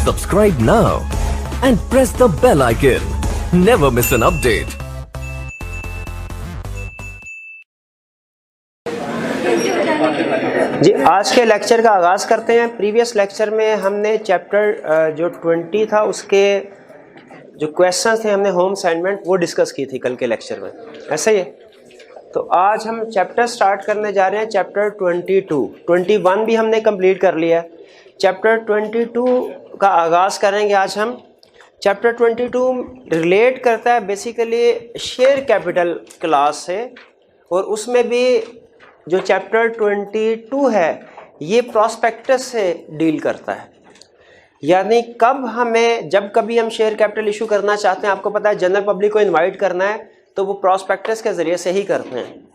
Subscribe now and press the bell icon. Never miss an update. जी, आज के lecture का आगाज़ करते हैं। प्रीवियस लेक्चर में हमने चैप्टर जो 20 था उसके जो क्वेश्चंस थे हमने होम असाइनमेंट वो डिस्कस की थी कल के लेक्चर में, ऐसा ही है। तो आज हम चैप्टर स्टार्ट करने जा रहे हैं चैप्टर 22। 21 भी हमने कंप्लीट कर लिया है। चैप्टर 22 का आगाज़ करेंगे आज हम। चैप्टर 22 रिलेट करता है बेसिकली शेयर कैपिटल क्लास से, और उसमें भी जो चैप्टर 22 है ये प्रॉस्पेक्टस से डील करता है। यानी जब कभी हम शेयर कैपिटल इशू करना चाहते हैं, आपको पता है जनरल पब्लिक को इनवाइट करना है तो वो प्रॉस्पेक्टस के ज़रिए से ही करते हैं।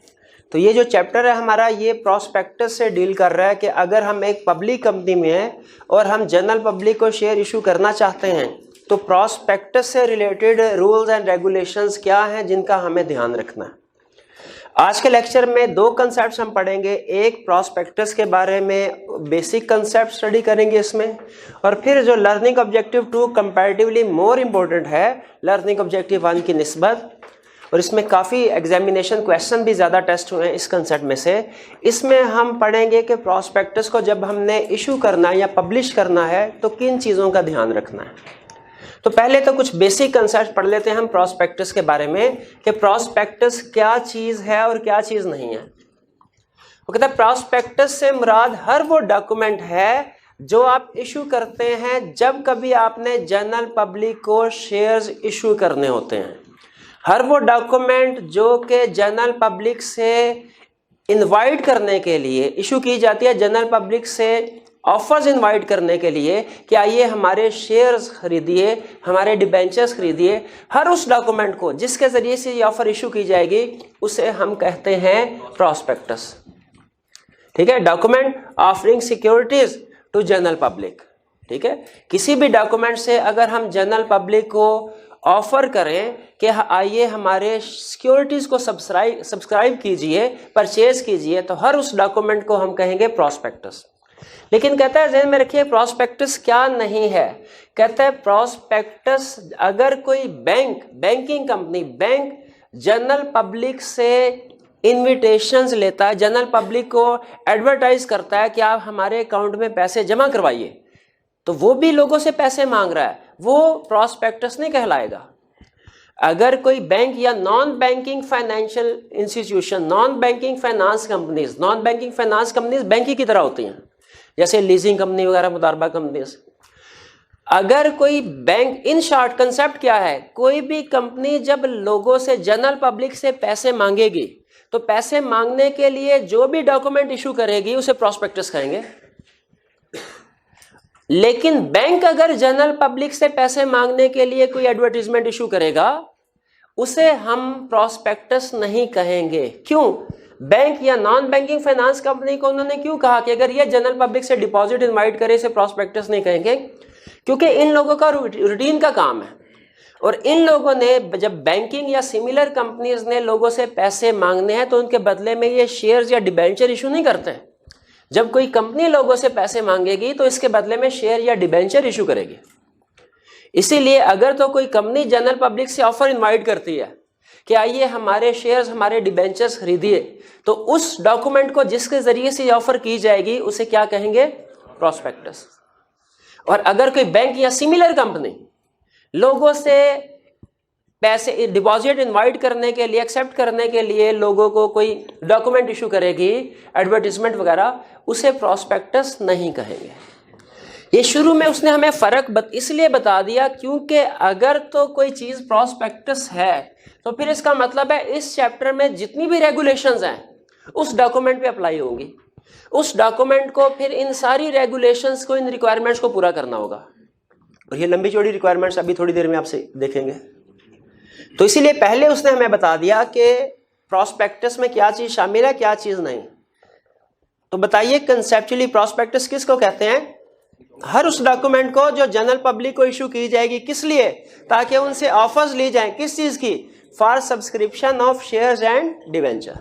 तो ये जो चैप्टर है हमारा ये प्रॉस्पेक्टस से डील कर रहा है कि अगर हम एक पब्लिक कंपनी में हैं और हम जनरल पब्लिक को शेयर इशू करना चाहते हैं तो प्रॉस्पेक्टस से रिलेटेड रूल्स एंड रेगुलेशंस क्या हैं जिनका हमें ध्यान रखना है। आज के लेक्चर में दो कंसेप्ट्स हम पढ़ेंगे। एक प्रॉस्पेक्टस के बारे में बेसिक कंसेप्ट स्टडी करेंगे इसमें, और फिर जो learning objective 2 comparatively more important है लर्निंग ऑब्जेक्टिव 1 की निस्बत, और इसमें काफ़ी एग्जामिनेशन क्वेश्चन भी ज़्यादा टेस्ट हुए हैं इस कंसेप्ट में से। इसमें हम पढ़ेंगे कि प्रॉस्पेक्टस को जब हमने इशू करना है या पब्लिश करना है तो किन चीज़ों का ध्यान रखना है। तो पहले तो कुछ बेसिक कंसेप्ट पढ़ लेते हैं हम प्रॉस्पेक्टस के बारे में कि प्रॉस्पेक्टस क्या चीज़ है और क्या चीज़ नहीं है। वो कहता है प्रॉस्पेक्टस से मुराद हर वो डॉक्यूमेंट है जो आप इशू करते हैं जब कभी आपने जनरल पब्लिक को शेयर्स इशू करने होते हैं। हर वो डॉक्यूमेंट जो कि जनरल पब्लिक से इनवाइट करने के लिए इशू की जाती है, जनरल पब्लिक से ऑफर्स इनवाइट करने के लिए कि आइए हमारे शेयर्स खरीदिए, हमारे डिबेंचर्स खरीदिए, हर उस डॉक्यूमेंट को जिसके ज़रिए से ये ऑफ़र इशू की जाएगी उसे हम कहते हैं प्रॉस्पेक्टस। ठीक है, document offering securities to general public. ठीक है, किसी भी डॉक्यूमेंट से अगर हम जनरल पब्लिक को ऑफ़र करें कि आइए हमारे सिक्योरिटीज़ को सब्सक्राइब कीजिए, परचेज कीजिए, तो हर उस डॉक्यूमेंट को हम कहेंगे प्रॉस्पेक्टस। लेकिन कहता है ध्यान में रखिए प्रॉस्पेक्टस क्या नहीं है। कहता है प्रॉस्पेक्टस अगर कोई बैंकिंग कंपनी जनरल पब्लिक से इन्विटेशंस लेता है, जनरल पब्लिक को एडवर्टाइज करता है कि आप हमारे अकाउंट में पैसे जमा करवाइए, तो वो भी लोगों से पैसे मांग रहा है, वो प्रॉस्पेक्टस नहीं कहलाएगा। अगर कोई बैंक या non banking financial institution, non banking finance companies bank ही की तरह होती हैं, जैसे लीजिंग कंपनी वगैरह, मुदारबा कंपनीज। अगर कोई बैंक, इन शॉर्ट कंसेप्ट क्या है, कोई भी कंपनी जब लोगों से जनरल पब्लिक से पैसे मांगेगी तो पैसे मांगने के लिए जो भी डॉक्यूमेंट इशू करेगी उसे प्रॉस्पेक्टस कहेंगे। लेकिन बैंक अगर जनरल पब्लिक से पैसे मांगने के लिए कोई एडवर्टीजमेंट इशू करेगा उसे हम प्रॉस्पेक्टस नहीं कहेंगे। क्यों? बैंक या नॉन बैंकिंग फाइनेंस कंपनी को उन्होंने क्यों कहा कि अगर ये जनरल पब्लिक से डिपॉजिट इनवाइट करे इसे प्रॉस्पेक्टस नहीं कहेंगे? क्योंकि इन लोगों का रूटीन का काम है, और इन लोगों ने जब बैंकिंग या सिमिलर कंपनीज ने लोगों से पैसे मांगने हैं तो उनके बदले में ये शेयर्स या डिबेंचर इशू नहीं करते हैं। जब कोई कंपनी लोगों से पैसे मांगेगी तो इसके बदले में शेयर या डिबेंचर इशू करेगी। इसीलिए अगर तो कोई कंपनी जनरल पब्लिक से ऑफर इनवाइट करती है कि आइए हमारे शेयर्स, हमारे डिबेंचर्स खरीदिए, तो उस डॉक्यूमेंट को जिसके जरिए से ऑफर की जाएगी उसे क्या कहेंगे? प्रॉस्पेक्टस। और अगर कोई बैंक या सिमिलर कंपनी लोगों से पैसे डिपॉजिट इनवाइट करने के लिए, एक्सेप्ट करने के लिए लोगों को कोई डॉक्यूमेंट इशू करेगी, एडवर्टीजमेंट वगैरह, उसे प्रॉस्पेक्टस नहीं कहेंगे। ये शुरू में उसने हमें फ़र्क इसलिए बता दिया क्योंकि अगर तो कोई चीज़ प्रॉस्पेक्टस है तो फिर इसका मतलब है इस चैप्टर में जितनी भी रेगुलेशंस हैं उस डॉक्यूमेंट पे अप्लाई होंगी। उस डॉक्यूमेंट को फिर इन सारी रेगुलेशंस को, इन रिक्वायरमेंट्स को पूरा करना होगा, और ये लंबी चौड़ी रिक्वायरमेंट्स अभी थोड़ी देर में आपसे देखेंगे। तो इसीलिए पहले उसने हमें बता दिया कि प्रॉस्पेक्टस में क्या चीज़ शामिल है, क्या चीज़ नहीं। तो बताइए कंसेप्चुअली प्रॉस्पेक्टस किसको कहते हैं? हर उस डॉक्यूमेंट को जो जनरल पब्लिक को इशू की जाएगी। किस लिए? ताकि उनसे ऑफर्स ली जाएं। किस चीज़ की? For subscription of shares and debenture.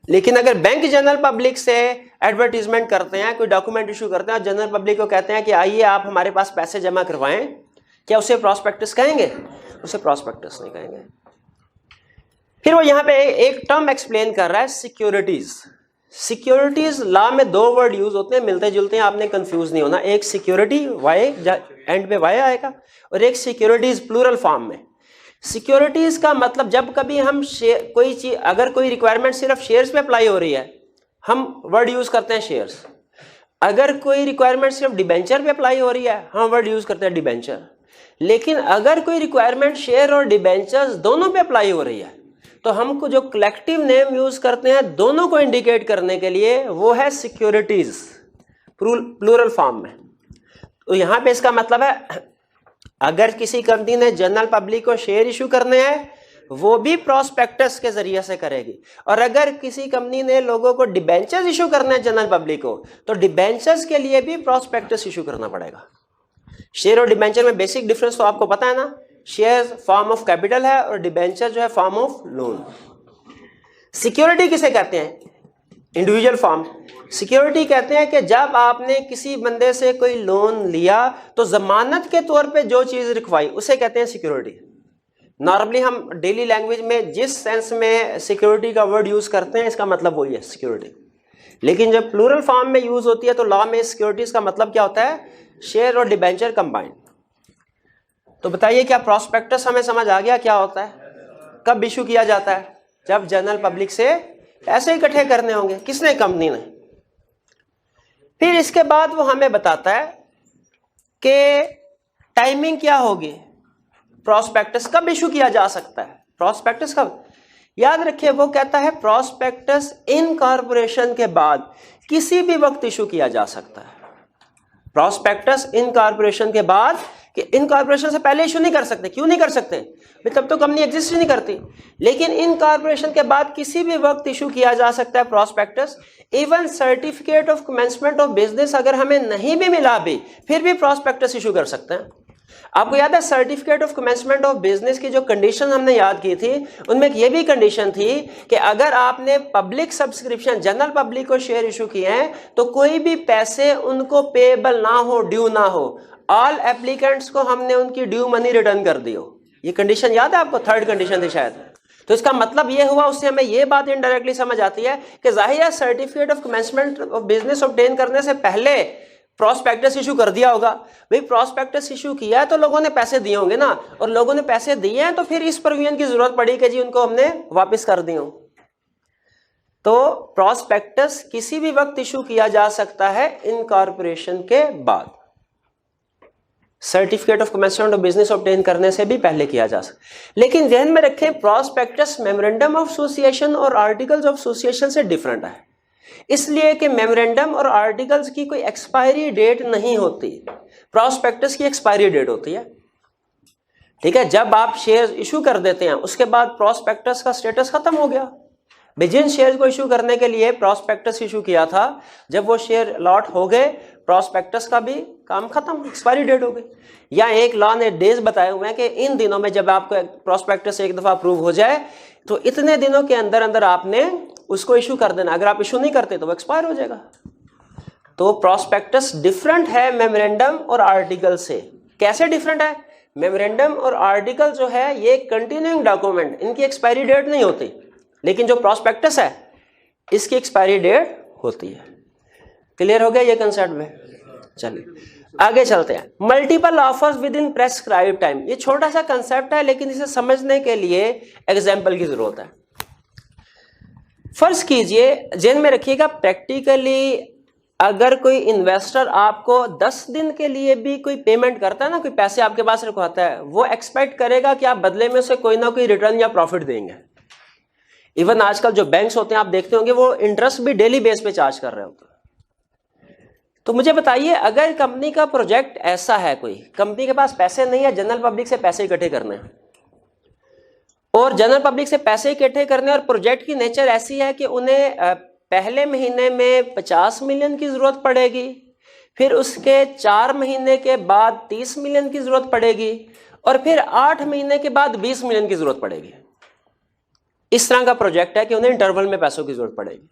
लेकिन अगर बैंक जनरल पब्लिक से एडवर्टीजमेंट करते हैं, कोई डॉक्यूमेंट इशू करते हैं और जनरल पब्लिक को कहते हैं कि आइए आप हमारे पास पैसे जमा करवाएं, क्या उसे प्रॉस्पेक्टस कहेंगे? उसे प्रॉस्पेक्टस नहीं कहेंगे। फिर वो यहाँ पे एक टर्म एक्सप्लेन कर रहा है, सिक्योरिटीज। सिक्योरिटीज लॉ में दो वर्ड यूज होते हैं, मिलते जुलते हैं, आपने कंफ्यूज नहीं होना। एक सिक्योरिटी, वाई एंड पे वाई आएगा, और एक सिक्योरिटीज प्लूरल फॉर्म में। सिक्योरिटीज का मतलब जब कभी हम कोई चीज, अगर कोई रिक्वायरमेंट सिर्फ शेयर्स पे अप्लाई हो रही है, हम वर्ड यूज करते हैं शेयर्स। अगर कोई रिक्वायरमेंट सिर्फ डिबेंचर पे अप्लाई हो रही है, हम वर्ड यूज करते हैं डिबेंचर। लेकिन अगर कोई रिक्वायरमेंट शेयर और डिबेंचर्स दोनों पे अप्लाई हो रही है, तो हमको जो कलेक्टिव नेम यूज करते हैं दोनों को इंडिकेट करने के लिए, वो है सिक्योरिटीज प्लूरल फॉर्म में। तो यहां पे इसका मतलब है, अगर किसी कंपनी ने जनरल पब्लिक को शेयर इशू करने हैं, वो भी प्रॉस्पेक्टस के जरिए से करेगी। और अगर किसी कंपनी ने लोगों को डिबेंचर्स इशू करने हैं जनरल पब्लिक को, तो डिबेंचर्स के लिए भी प्रॉस्पेक्टस इशू करना पड़ेगा। शेयर और डिबेंचर में बेसिक डिफरेंस तो आपको पता है ना, शेयर फॉर्म ऑफ कैपिटल है और डिबेंचर जो है फॉर्म ऑफ लोन। सिक्योरिटी किसे कहते हैं? Individual form. सिक्योरिटी कहते हैं कि जब आपने किसी बंदे से कोई लोन लिया तो जमानत के तौर पे जो चीज लिखवाई, उसे कहते हैं सिक्योरिटी। नॉर्मली हम डेली लैंग्वेज में जिस सेंस में सिक्योरिटी का वर्ड यूज करते हैं, इसका मतलब वही है सिक्योरिटी। लेकिन जब प्लूरल फॉर्म में यूज होती है तो लॉ में सिक्योरिटीज का मतलब क्या होता है? शेयर और डिबेंचर कंबाइंड। तो बताइए, क्या प्रॉस्पेक्टस हमें समझ आ गया क्या होता है? कब इशू किया जाता है? जब जनरल पब्लिक से पैसे इकट्ठे करने होंगे। किसने? कंपनी ने। फिर इसके बाद वो हमें बताता है कि टाइमिंग क्या होगी, प्रॉस्पेक्टस कब इशू किया जा सकता है। प्रॉस्पेक्टस कब? याद रखिए, वो कहता है प्रॉस्पेक्टस इनकॉर्पोरेशन के बाद किसी भी वक्त इशू किया जा सकता है। प्रॉस्पेक्टस इनकॉर्पोरेशन के बाद, कि इनकॉर्पोरेशन से पहले इशू नहीं कर सकते। क्यों नहीं कर सकते? तब तो कंपनी एग्जिस्ट ही नहीं करती। लेकिन इनकॉर्पोरेशन के बाद किसी भी वक्त इशू किया जा सकता है prospectus. Even certificate of commencement of business अगर हमें नहीं भी मिला भी, फिर भी प्रॉस्पेक्टस इशू कर सकते हैं। आपको याद है certificate of commencement of business की जो कंडीशन हमने याद की थी, उनमें एक ये भी कंडीशन थी कि अगर आपने पब्लिक सब्सक्रिप्शन जनरल पब्लिक को शेयर इशू किए हैं, तो कोई भी पैसे उनको पेएबल ना हो, ड्यू ना हो। ऑल एप्लीकेंट्स को हमने उनकी ड्यू मनी रिटर्न कर दी हो। ये कंडीशन याद है आपको? थर्ड कंडीशन थी शायद। तो इसका मतलब ये हुआ, उससे हमें ये बात इनडायरेक्टली समझ आती है कि जाहिर है certificate of commencement of business obtain करने से पहले प्रॉस्पेक्टस इशू कर दिया होगा। भाई प्रॉस्पेक्टस इशू किया है तो लोगों ने पैसे दिए होंगे ना, और लोगों ने पैसे दिए हैं तो फिर इस प्रोविजन की जरूरत पड़ी कि जी उनको हमने वापस कर दिए हो। तो प्रॉस्पेक्टस किसी भी वक्त इशू किया जा सकता है इनकॉर्पोरेशन के बाद। Certificate of commencement of business obtain करने से भी पहले किया जा सकता। लेकिन ध्यान में रखें, प्रॉस्पेक्टस मेमोरेंडम ऑफ एसोसिएशन और आर्टिकल्स ऑफ एसोसिएशन से डिफरेंट है, इसलिए कि मेमोरेंडम और आर्टिकल्स की कोई एक्सपायरी डेट नहीं होती। प्रॉस्पेक्टस की एक्सपायरी डेट होती है। ठीक है, जब आप शेयर इशू कर देते हैं उसके बाद प्रॉस्पेक्टस का स्टेटस खत्म हो गया। जिन शेयर को इशू करने के लिए प्रॉस्पेक्टस इशू किया था, जब वो शेयर लॉट हो गए, प्रॉस्पेक्टस का भी काम खत्म, एक्सपायरी डेट हो गई। या एक लॉ ने डेज बताए हुए हैं कि इन दिनों में जब आपको प्रॉस्पेक्टस एक दफा अप्रूव हो जाए तो इतने दिनों के अंदर अंदर आपने उसको इशू कर देना। अगर आप इशू नहीं करते तो वो एक्सपायर हो जाएगा। तो प्रॉस्पेक्टस डिफरेंट है मेमोरेंडम और आर्टिकल से। कैसे डिफरेंट है? मेमोरेंडम और आर्टिकल जो है ये कंटिन्यूइंग डॉक्यूमेंट, इनकी एक्सपायरी डेट नहीं होती। लेकिन जो प्रॉस्पेक्टस है इसकी एक्सपायरी डेट होती है। क्लियर हो गया ये कंसेप्ट में? चलिए आगे चलते हैं। Multiple offers with in prescribe time. ये छोटा सा कंसेप्ट है, लेकिन इसे समझने के लिए एग्जाम्पल की जरूरत है। फर्ज कीजिए, जेन में रखिएगा, प्रैक्टिकली अगर कोई इन्वेस्टर आपको 10 दिन के लिए भी कोई पेमेंट करता है ना, कोई पैसे आपके पास रखवाता है, वो एक्सपेक्ट करेगा कि आप बदले में उसे कोई ना कोई रिटर्न या प्रॉफिट देंगे। इवन आजकल जो बैंक्स होते हैं आप देखते होंगे, वो इंटरेस्ट भी डेली बेस पे चार्ज कर रहे होते हैं। तो मुझे बताइए, अगर कंपनी का प्रोजेक्ट ऐसा है, कोई कंपनी के पास पैसे नहीं है, जनरल पब्लिक से पैसे इकट्ठे करने हैं, और जनरल पब्लिक से पैसे इकट्ठे करने, और प्रोजेक्ट की नेचर ऐसी है कि उन्हें पहले महीने में 50 मिलियन की जरूरत पड़ेगी, फिर उसके 4 महीने के बाद 30 मिलियन की जरूरत पड़ेगी, और फिर 8 महीने के बाद 20 मिलियन की जरूरत पड़ेगी। इस तरह का प्रोजेक्ट है कि उन्हें इंटरवल में पैसों की जरूरत पड़ेगी।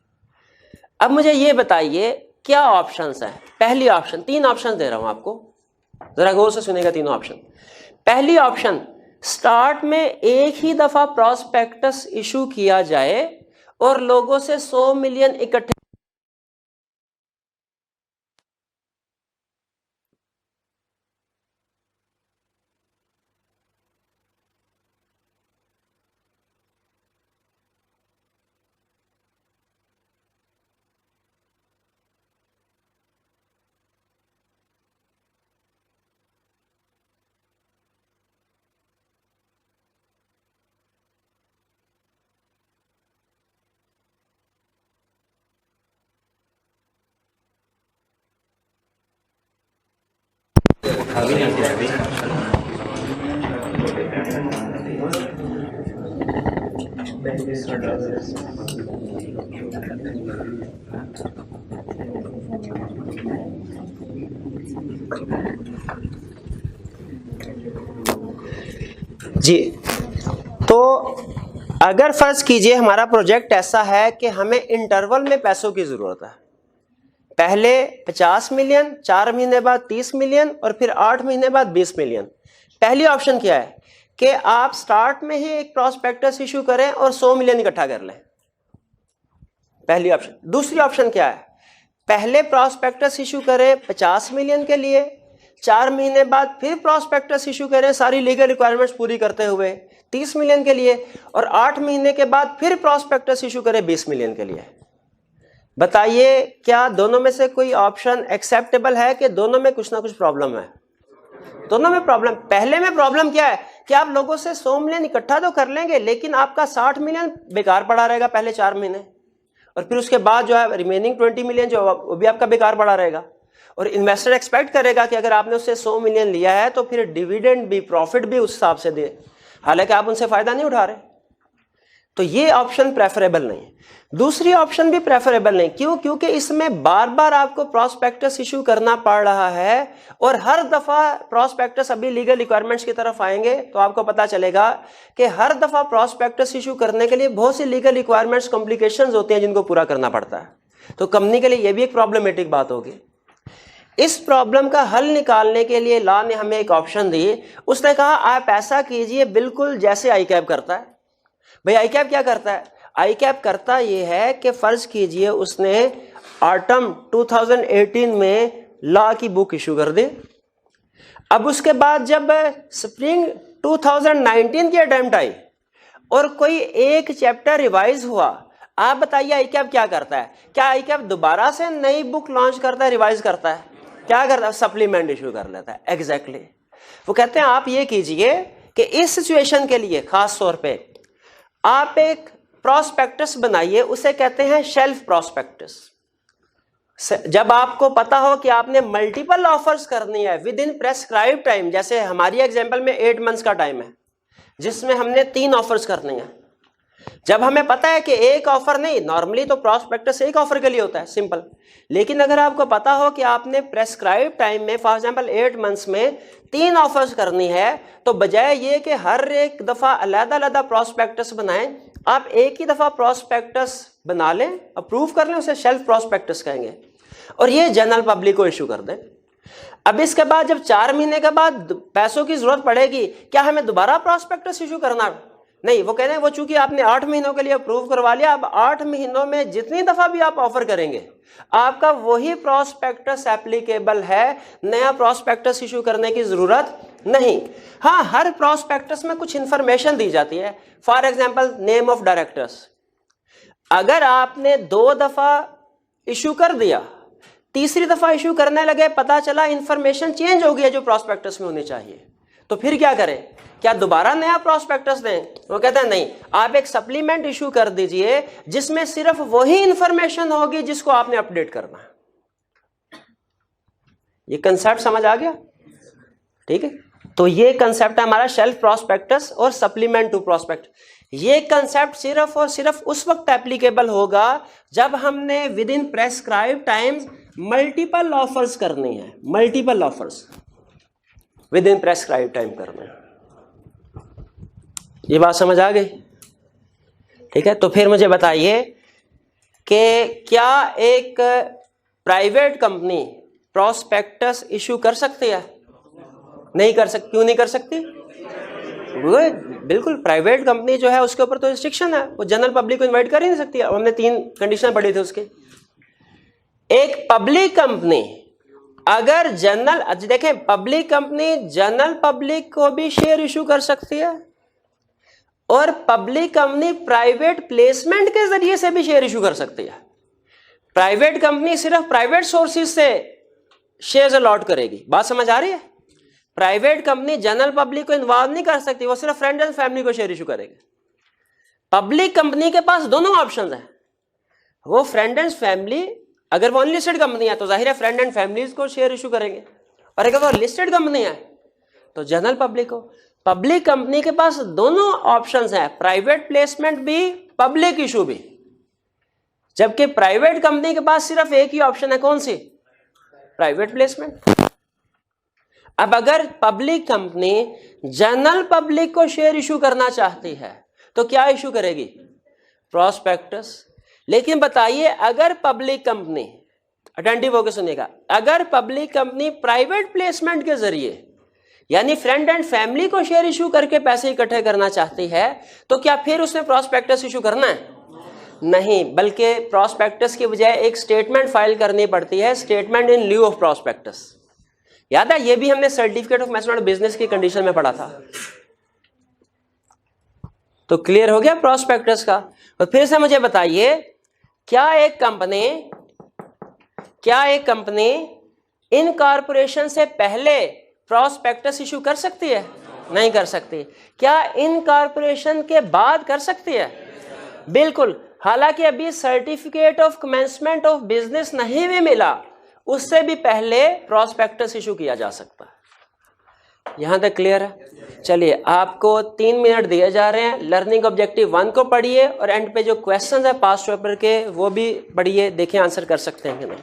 अब मुझे ये बताइए क्या ऑप्शंस हैं। पहली ऑप्शन, 3 ऑप्शन दे रहा हूं आपको, जरा गौर से सुनेगा तीनों ऑप्शन। पहली ऑप्शन, स्टार्ट में एक ही दफा प्रॉस्पेक्टस इशू किया जाए और लोगों से 100 मिलियन इकट्ठे। जी, तो अगर फर्ज कीजिए हमारा प्रोजेक्ट ऐसा है कि हमें इंटरवल में पैसों की जरूरत है, पहले 50 मिलियन, 4 महीने बाद 30 मिलियन और फिर 8 महीने बाद 20 मिलियन। पहली ऑप्शन क्या है कि आप स्टार्ट में ही एक प्रॉस्पेक्टस इशू करें और 100 मिलियन इकट्ठा कर लें, पहली ऑप्शन। दूसरी ऑप्शन क्या है, पहले प्रॉस्पेक्टस इशू करें 50 मिलियन के लिए, 4 महीने बाद फिर प्रॉस्पेक्टस इशू करें सारी लीगल रिक्वायरमेंट्स पूरी करते हुए 30 मिलियन के लिए, और 8 महीने के बाद फिर प्रॉस्पेक्टस इशू करें 20 मिलियन के लिए। बताइए क्या दोनों में से कोई ऑप्शन एक्सेप्टेबल है कि दोनों में कुछ ना कुछ प्रॉब्लम है? दोनों में प्रॉब्लम। पहले में प्रॉब्लम क्या है कि आप लोगों से 100 मिलियन इकट्ठा तो कर लेंगे लेकिन आपका 60 मिलियन बेकार पड़ा रहेगा पहले 4 महीने, और फिर उसके बाद जो है रिमेनिंग 20 मिलियन जो वो भी आपका बेकार पड़ा रहेगा। और इन्वेस्टर एक्सपेक्ट करेगा कि अगर आपने उससे 100 मिलियन लिया है तो फिर डिविडेंड भी, प्रॉफिट भी उस हिसाब से दे, हालांकि आप उनसे फायदा नहीं उठा रहे। तो ये ऑप्शन प्रेफरेबल नहीं है। दूसरी ऑप्शन भी प्रेफरेबल नहीं, क्यों? क्योंकि इसमें बार बार आपको प्रॉस्पेक्टस इशू करना पड़ रहा है और हर दफा प्रॉस्पेक्टस, अभी लीगल रिक्वायरमेंट्स की तरफ आएंगे तो आपको पता चलेगा कि हर दफा प्रॉस्पेक्टस इशू करने के लिए बहुत सी लीगल रिक्वायरमेंट्स, कॉम्प्लिकेशंस होती हैं जिनको पूरा करना पड़ता है। तो कंपनी के लिए यह भी एक प्रॉब्लमेटिक बात होगी। इस प्रॉब्लम का हल निकालने के लिए लॉ ने हमें एक ऑप्शन दी। उसने कहा आप ऐसा कीजिए बिल्कुल जैसे आईकैप करता है। भाई आईकैप क्या करता है? आईकैप करता ये है कि फर्ज कीजिए उसने ऑटम 2018 में लॉ की बुक इशू कर दी। अब उसके बाद जब स्प्रिंग 2019 की अटेम्प्ट आई और कोई एक चैप्टर रिवाइज हुआ, आप बताइए आईकैप क्या करता है? क्या आईकैप दोबारा से नई बुक लॉन्च करता है, रिवाइज करता है? क्या करता है? सप्लीमेंट इशू कर लेता है। एग्जैक्टली वो कहते हैं आप ये कीजिए कि इस सिचुएशन के लिए खास तौर पे आप एक प्रॉस्पेक्टस बनाइए, उसे कहते हैं शेल्फ प्रॉस्पेक्टस। जब आपको पता हो कि आपने मल्टीपल ऑफर्स करनी है विद इन प्रेस्क्राइब टाइम, जैसे हमारी एग्जांपल में 8 मंथ्स का टाइम है जिसमें हमने 3 ऑफर्स करनी है। जब हमें पता है कि एक ऑफर नहीं, नॉर्मली तो प्रॉस्पेक्टस एक ऑफर के लिए होता है, सिंपल। लेकिन अगर आपको पता हो कि आपने प्रेस्क्राइब टाइम में फॉर एग्जांपल 8 मंथ्स में 3 ऑफर्स करनी है, तो बजाय ये कि हर एक दफा अलग-अलग प्रॉस्पेक्टस बनाएं, आप एक ही दफा प्रॉस्पेक्टस बना लें, अप्रूव कर लें, उसे शेल्फ प्रॉस्पेक्टस कहेंगे, और ये जनरल पब्लिक को इशू कर दें। अब इसके बाद जब 4 महीने के बाद पैसों की जरूरत पड़ेगी, क्या हमें दोबारा प्रॉस्पेक्टस इशू करना? नहीं, वो कह रहे हैं वो चूंकि आपने 8 महीनों के लिए अप्रूव करवा लिया, अब 8 महीनों में जितनी दफा भी आप ऑफर करेंगे आपका वही प्रॉस्पेक्टस एप्लीकेबल है, नया प्रॉस्पेक्टस इशू करने की जरूरत नहीं। हाँ, हर प्रॉस्पेक्टस में कुछ इंफॉर्मेशन दी जाती है, for example name of directors. अगर आपने 2 दफा इशू कर दिया, तीसरी दफा इशू करने लगे, पता चला इंफॉर्मेशन चेंज हो गई है जो प्रॉस्पेक्टस में होनी चाहिए, तो फिर क्या करें? क्या दोबारा नया प्रॉस्पेक्टस दें? वो कहते हैं नहीं, आप एक सप्लीमेंट इशू कर दीजिए जिसमें सिर्फ वही इंफॉर्मेशन होगी जिसको आपने अपडेट करना है। ये कंसेप्ट समझ आ गया? ठीक है, तो ये कंसेप्ट है हमारा शेल्फ प्रॉस्पेक्टस और सप्लीमेंट टू प्रॉस्पेक्ट। ये कंसेप्ट सिर्फ और सिर्फ उस वक्त एप्लीकेबल होगा जब हमने with in prescribe time multiple offers करनी है, multiple offers with in prescribe time करना है। ये बात समझ आ गई? ठीक है, तो फिर मुझे बताइए कि क्या एक प्राइवेट कंपनी प्रॉस्पेक्टस इशू कर सकती है? नहीं कर सकती। क्यों नहीं कर सकती? बिल्कुल, प्राइवेट कंपनी जो है उसके ऊपर तो रिस्ट्रिक्शन है, वो जनरल पब्लिक को इनवाइट कर ही नहीं सकती। हमने 3 कंडीशन पढ़ी थी उसकी। एक पब्लिक कंपनी अगर जनरल, देखें, पब्लिक कंपनी जनरल पब्लिक को भी शेयर इशू कर सकती है और पब्लिक कंपनी प्राइवेट प्लेसमेंट के जरिए से भी शेयर इशू कर सकती है। प्राइवेट कंपनी सिर्फ प्राइवेट सोर्सेज से शेयर्स अलॉट करेगी। बात समझ आ रही है? प्राइवेट कंपनी जनरल पब्लिक को इन्वॉल्व नहीं कर सकती, वो सिर्फ फ्रेंड एंड फैमिली को शेयर इशू करेगी। पब्लिक कंपनी के पास दोनों ऑप्शन है, वो फ्रेंड एंड फैमिली, अगर वो अनलिस्टेड कंपनी है तो जाहिर है फ्रेंड एंड फैमिलीज को शेयर इशू करेंगे, और अगर वो लिस्टेड कंपनी है तो जनरल पब्लिक को। पब्लिक कंपनी के पास दोनों ऑप्शंस हैं, प्राइवेट प्लेसमेंट भी, पब्लिक इशू भी, जबकि प्राइवेट कंपनी के पास सिर्फ एक ही ऑप्शन है, कौन सी? Private placement. अब अगर पब्लिक कंपनी जनरल पब्लिक को शेयर इशू करना चाहती है तो क्या इशू करेगी? प्रॉस्पेक्टस। लेकिन बताइए, अगर पब्लिक कंपनी, अटेंटिव होकर सुनिएगा, अगर पब्लिक कंपनी प्राइवेट प्लेसमेंट के जरिए यानी फ्रेंड एंड फैमिली को शेयर इशू करके पैसे इकट्ठे करना चाहती है तो क्या फिर उसने प्रॉस्पेक्टस इशू करना है? नहीं, बल्कि प्रॉस्पेक्टस की बजाय एक स्टेटमेंट फाइल करनी पड़ती है, statement in lieu of prospectus. याद है, ये भी हमने certificate of management of business की कंडीशन में पढ़ा था। तो क्लियर हो गया प्रॉस्पेक्टस का। और फिर से मुझे बताइए, क्या एक कंपनी इनकॉर्पोरेशन से पहले प्रॉस्पेक्टस इशू कर सकती है? नहीं कर सकती। क्या इनकॉर्पोरेशन के बाद कर सकती है? बिल्कुल। हालांकि अभी certificate of commencement of business नहीं भी मिला, उससे भी पहले प्रॉस्पेक्टस इशू किया जा सकता है। यहां तक क्लियर है? चलिए, आपको 3 मिनट दिए जा रहे हैं। लर्निंग ऑब्जेक्टिव 1 को पढ़िए और एंड पे जो क्वेश्चंस है पास्ट पेपर के वो भी पढ़िए, देखिए आंसर कर सकते हैं कि नहीं।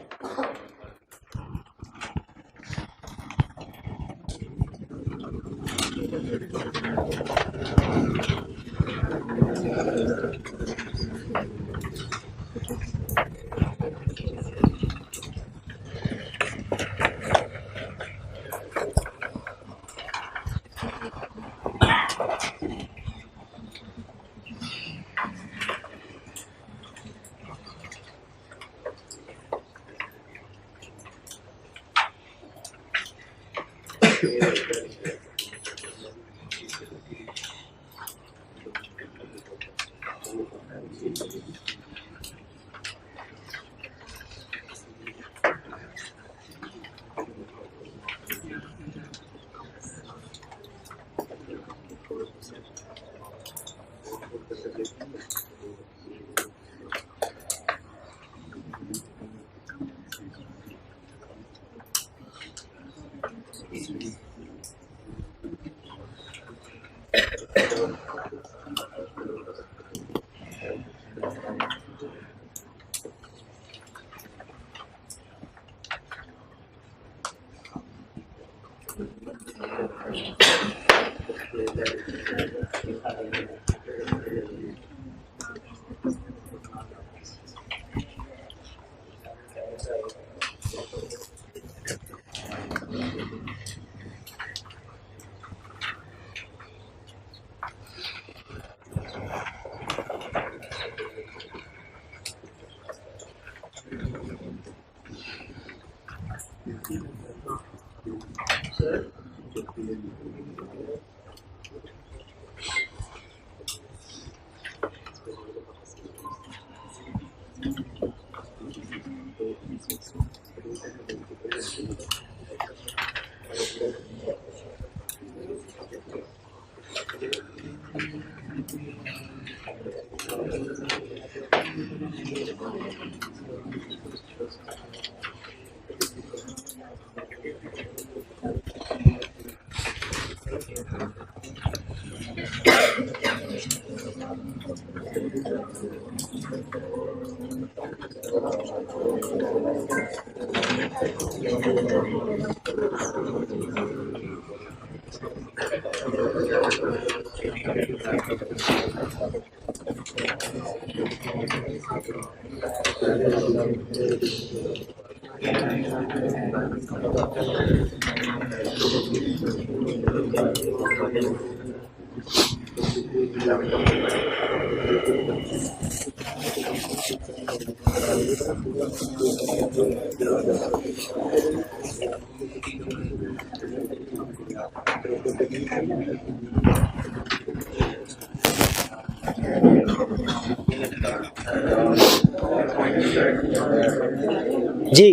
जी,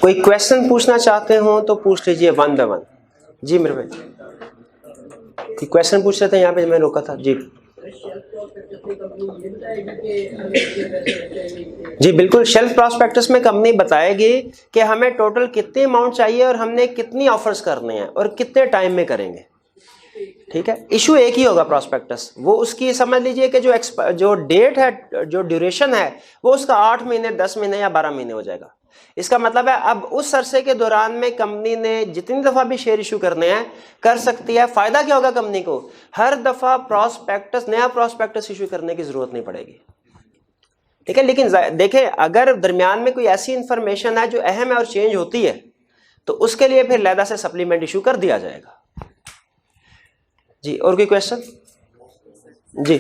कोई क्वेश्चन पूछना चाहते हो तो पूछ लीजिए वन बाय वन। जी मेरे भाई, कोई क्वेश्चन पूछ रहे थे यहाँ पे, मैं रोका था। जी जी बिल्कुल, शेल्फ प्रॉस्पेक्टस में कंपनी बताएगी कि हमें टोटल कितनी अमाउंट चाहिए और हमने कितनी ऑफर्स करने हैं और कितने टाइम में करेंगे। ठीक है, इशू एक ही होगा प्रॉस्पेक्टस, वो उसकी समझ लीजिए कि जो डेट है, जो ड्यूरेशन है, वो उसका 8 महीने, 10 महीने या 12 महीने हो जाएगा। इसका मतलब है अब उस अरसे के दौरान में कंपनी ने जितनी दफा भी शेयर इशू करने हैं कर सकती है। फायदा क्या होगा कंपनी को, हर दफा नया प्रॉस्पेक्टस इशू करने की जरूरत नहीं पड़ेगी। ठीक है, लेकिन देखें अगर दरमियान में कोई ऐसी इंफॉर्मेशन है जो अहम है और चेंज होती है तो उसके लिए फिर लहदा से सप्लीमेंट इशू कर दिया जाएगा। जी और कोई क्वेश्चन? जी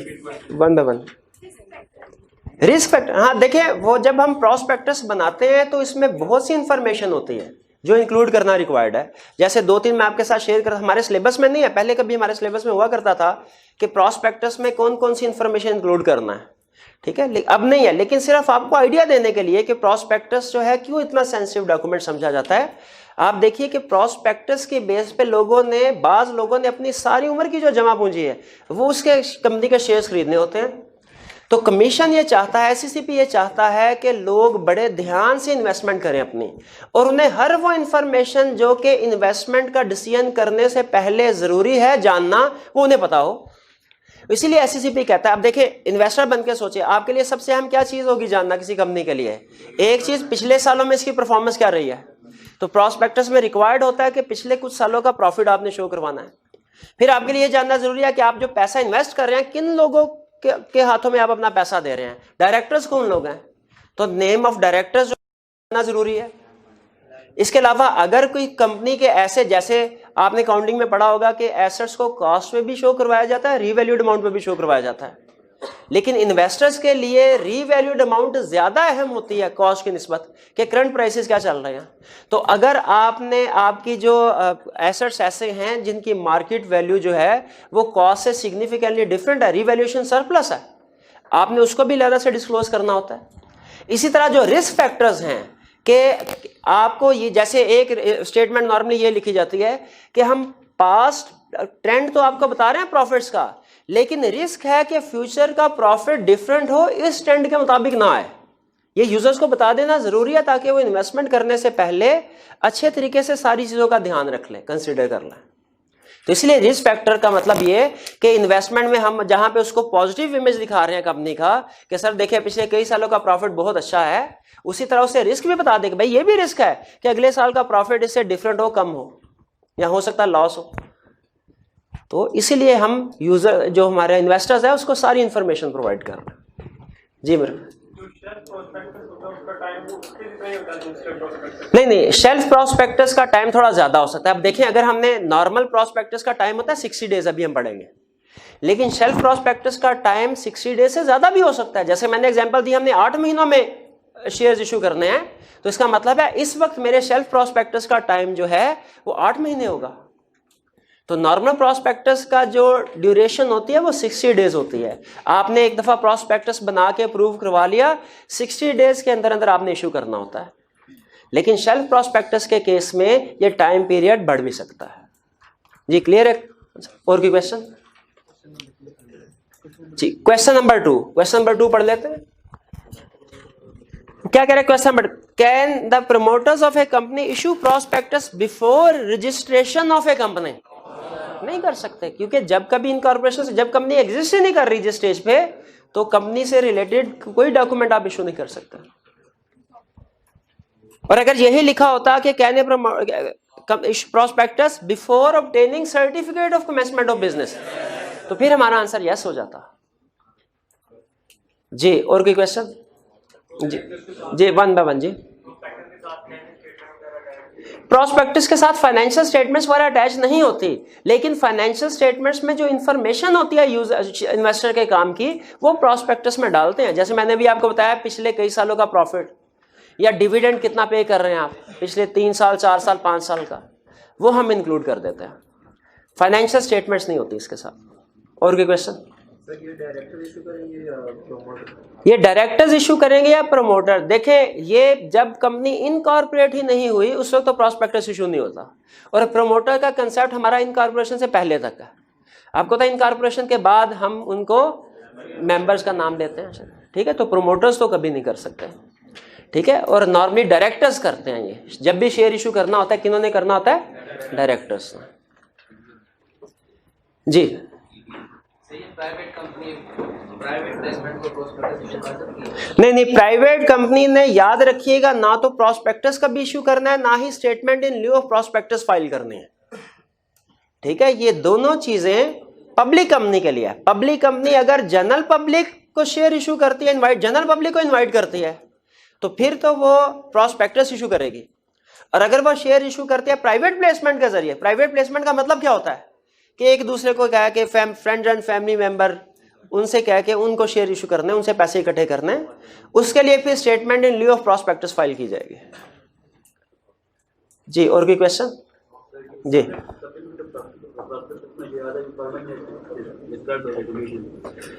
one by one. Risk factor, हाँ देखिए, वो जब हम प्रॉस्पेक्टस बनाते हैं तो इसमें बहुत सी इंफॉर्मेशन होती है जो इंक्लूड करना रिक्वायर्ड है। जैसे 2-3 मैं आपके साथ शेयर कर, हमारे सिलेबस में नहीं है, पहले कभी हमारे सिलेबस में हुआ करता था कि प्रॉस्पेक्टस में कौन कौन सी इंफॉर्मेशन इंक्लूड करना है। ठीक है, अब नहीं है, लेकिन सिर्फ आपको आइडिया देने के लिए कि प्रॉस्पेक्टस जो है क्यों इतना सेंसिटिव डॉक्यूमेंट समझा जाता है। आप देखिए कि प्रॉस्पेक्टस के बेस पे बाज लोगों ने अपनी सारी उम्र की जो जमा पूंजी है वो उसके कंपनी के शेयर्स खरीदने होते हैं। तो कमीशन ये चाहता है, एससीसीपी ये चाहता है कि लोग बड़े ध्यान से इन्वेस्टमेंट करें अपनी, और उन्हें हर वो इंफॉर्मेशन जो कि इन्वेस्टमेंट का डिसीजन करने से पहले जरूरी है जानना, वो उन्हें पता हो। इसीलिए एससीसीपी कहता है, अब देखिए इन्वेस्टर बन के सोचिए, आपके लिए सबसे अहम क्या चीज होगी जानना किसी कंपनी के लिए? एक चीज, पिछले सालों में इसकी परफॉर्मेंस क्या रही है। तो प्रॉस्पेक्टस में रिक्वायर्ड होता है कि पिछले कुछ सालों का प्रॉफिट आपने शो करवाना है। फिर आपके लिए जानना जरूरी है कि आप जो पैसा इन्वेस्ट कर रहे हैं किन लोगों के हाथों में आप अपना पैसा दे रहे हैं, डायरेक्टर्स कौन लोग हैं, तो नेम ऑफ डायरेक्टर्स जानना जरूरी है। इसके अलावा अगर कोई कंपनी के ऐसे, जैसे आपने काउंटिंग में पढ़ा होगा कि एसेट्स को कॉस्ट में भी शो करवाया जाता है, रीवैल्यूड अमाउंट में भी शो करवाया जाता है, लेकिन इन्वेस्टर्स के लिए रीवैल्यूड अमाउंट ज्यादा अहम होती है कॉस्ट की निस्बत के करंट प्राइसेस क्या चल रहे हैं। तो अगर आपकी जो एसेट्स ऐसे हैं जिनकी मार्केट वैल्यू जो है वो कॉस्ट से सिग्निफिकेंटली डिफरेंट है, रीवैल्यूएशन सरप्लस है, आपने उसको भी लहदा से डिस्क्लोज करना होता है। इसी तरह जो रिस्क फैक्टर्स हैं कि आपको ये, जैसे एक स्टेटमेंट नॉर्मली ये लिखी जाती है कि हम पास्ट ट्रेंड तो आपको बता रहे हैं प्रॉफिट्स का, लेकिन रिस्क है कि फ्यूचर का प्रॉफिट डिफरेंट हो, इस ट्रेंड के मुताबिक ना आए। ये यूजर्स को बता देना जरूरी है ताकि वो इन्वेस्टमेंट करने से पहले अच्छे तरीके से सारी चीजों का ध्यान रख लें, कंसिडर कर लें। तो इसलिए रिस्क फैक्टर का मतलब ये कि इन्वेस्टमेंट में हम जहां पे उसको पॉजिटिव इमेज दिखा रहे हैं कंपनी का कि सर देखिए पिछले कई सालों का प्रॉफिट बहुत अच्छा है, उसी तरह उसे रिस्क भी बता दे कि भाई ये भी रिस्क है कि अगले साल का प्रॉफिट इससे डिफरेंट हो, कम हो, या हो सकता है लॉस हो। तो इसीलिए हम यूजर, जो हमारे इन्वेस्टर्स है, उसको सारी इंफॉर्मेशन प्रोवाइड कर रहे हैं। जी मेरे नहीं, शेल्फ प्रॉस्पेक्टस का टाइम थोड़ा ज्यादा हो सकता है। अब देखें, अगर हमने नॉर्मल प्रॉस्पेक्टस का टाइम होता है 60 डेज, अभी हम पढ़ेंगे, लेकिन शेल्फ प्रॉस्पेक्टस का टाइम 60 डेज से ज्यादा भी हो सकता है। जैसे मैंने एग्जांपल दी, हमने 8 महीनों में शेयर्स इशू करने हैं, तो इसका मतलब है इस वक्त मेरे शेल्फ प्रॉस्पेक्टस का टाइम जो है वो 8 महीने होगा। तो नॉर्मल प्रॉस्पेक्टस का जो ड्यूरेशन होती है वो 60 डेज होती है। आपने एक दफा प्रॉस्पेक्टस बना के अप्रूव करवा लिया, 60 डेज के अंदर अंदर आपने इशू करना होता है। लेकिन शेल्फ प्रॉस्पेक्टस के केस में ये टाइम पीरियड बढ़ भी सकता है। जी क्लियर है? और कोई क्वेश्चन? जी क्वेश्चन नंबर 2 पढ़ लेते हैं। क्या कह रहे हैं question number? Can the promoters of A company issue prospectus before registration of A company? नहीं कर सकते, क्योंकि जब कभी इनकॉर्पोरेशन से, जब कंपनी एग्जिस्ट ही नहीं कर रही जिस स्टेज पे, तो कंपनी से रिलेटेड कोई डॉक्यूमेंट आप इशू नहीं कर सकते। और अगर यही लिखा होता कि can prospectus before obtaining certificate of commencement of business, तो फिर हमारा आंसर यस हो जाता। जी और कोई क्वेश्चन? जी जी, वन बाय वन जी। प्रोस्पेक्टस के साथ फाइनेंशियल स्टेटमेंट्स वगैरह अटैच नहीं होती, लेकिन फाइनेंशियल स्टेटमेंट्स में जो इन्फॉर्मेशन होती है इन्वेस्टर के काम की, वो प्रोस्पेक्टस में डालते हैं। जैसे मैंने भी आपको बताया पिछले कई सालों का प्रॉफिट या डिविडेंड कितना पे कर रहे हैं आप पिछले 3 साल 4 साल 5 साल का, वो हम इंक्लूड कर देते हैं। फाइनेंशियल स्टेटमेंट्स नहीं होती इसके साथ। और कोई क्वेश्चन? ये डायरेक्टर्स इशू करेंगे या प्रमोटर? देखें, ये जब कंपनी इनकॉर्पोरेट ही नहीं हुई उस वक्त तो प्रॉस्पेक्टस इशू नहीं होता, और प्रमोटर का कंसेप्ट हमारा इनकॉर्पोरेशन से पहले तक है। आपको पता है इनकॉर्पोरेशन के बाद हम उनको मेंबर्स का नाम देते हैं, ठीक है। तो प्रमोटर्स तो कभी नहीं कर सकते, ठीक है। और नॉर्मली डायरेक्टर्स करते हैं ये, जब भी शेयर इशू करना होता है किन्होंने करना होता है? डायरेक्टर्स। जी प्राइवेट कंपनी प्राइवेट प्लेसमेंट को प्रोस्पेक्टस इशू कर सकती है? नहीं, प्राइवेट कंपनी ने, याद रखिएगा, ना तो प्रोस्पेक्टस का भी इशू करना है, ना ही statement in lieu of prospectus file करने हैं, ठीक है। ये दोनों चीजें पब्लिक कंपनी के लिए है। पब्लिक कंपनी अगर जनरल पब्लिक को शेयर इशू करती है, जनरल पब्लिक को इन्वाइट करती है, तो फिर तो वो प्रोस्पेक्टस इशू करेगी। और अगर वो शेयर इशू करती है प्राइवेट प्लेसमेंट के जरिए, प्राइवेट प्लेसमेंट का मतलब क्या होता है कि एक दूसरे को कह के फ्रेंड एंड फैमिली मेंबर उनसे कह के उनको शेयर इशू करने, उनसे पैसे इकट्ठे करने, उसके लिए फिर statement in lieu of prospectus file की जाएगी। जी और कोई क्वेश्चन? जी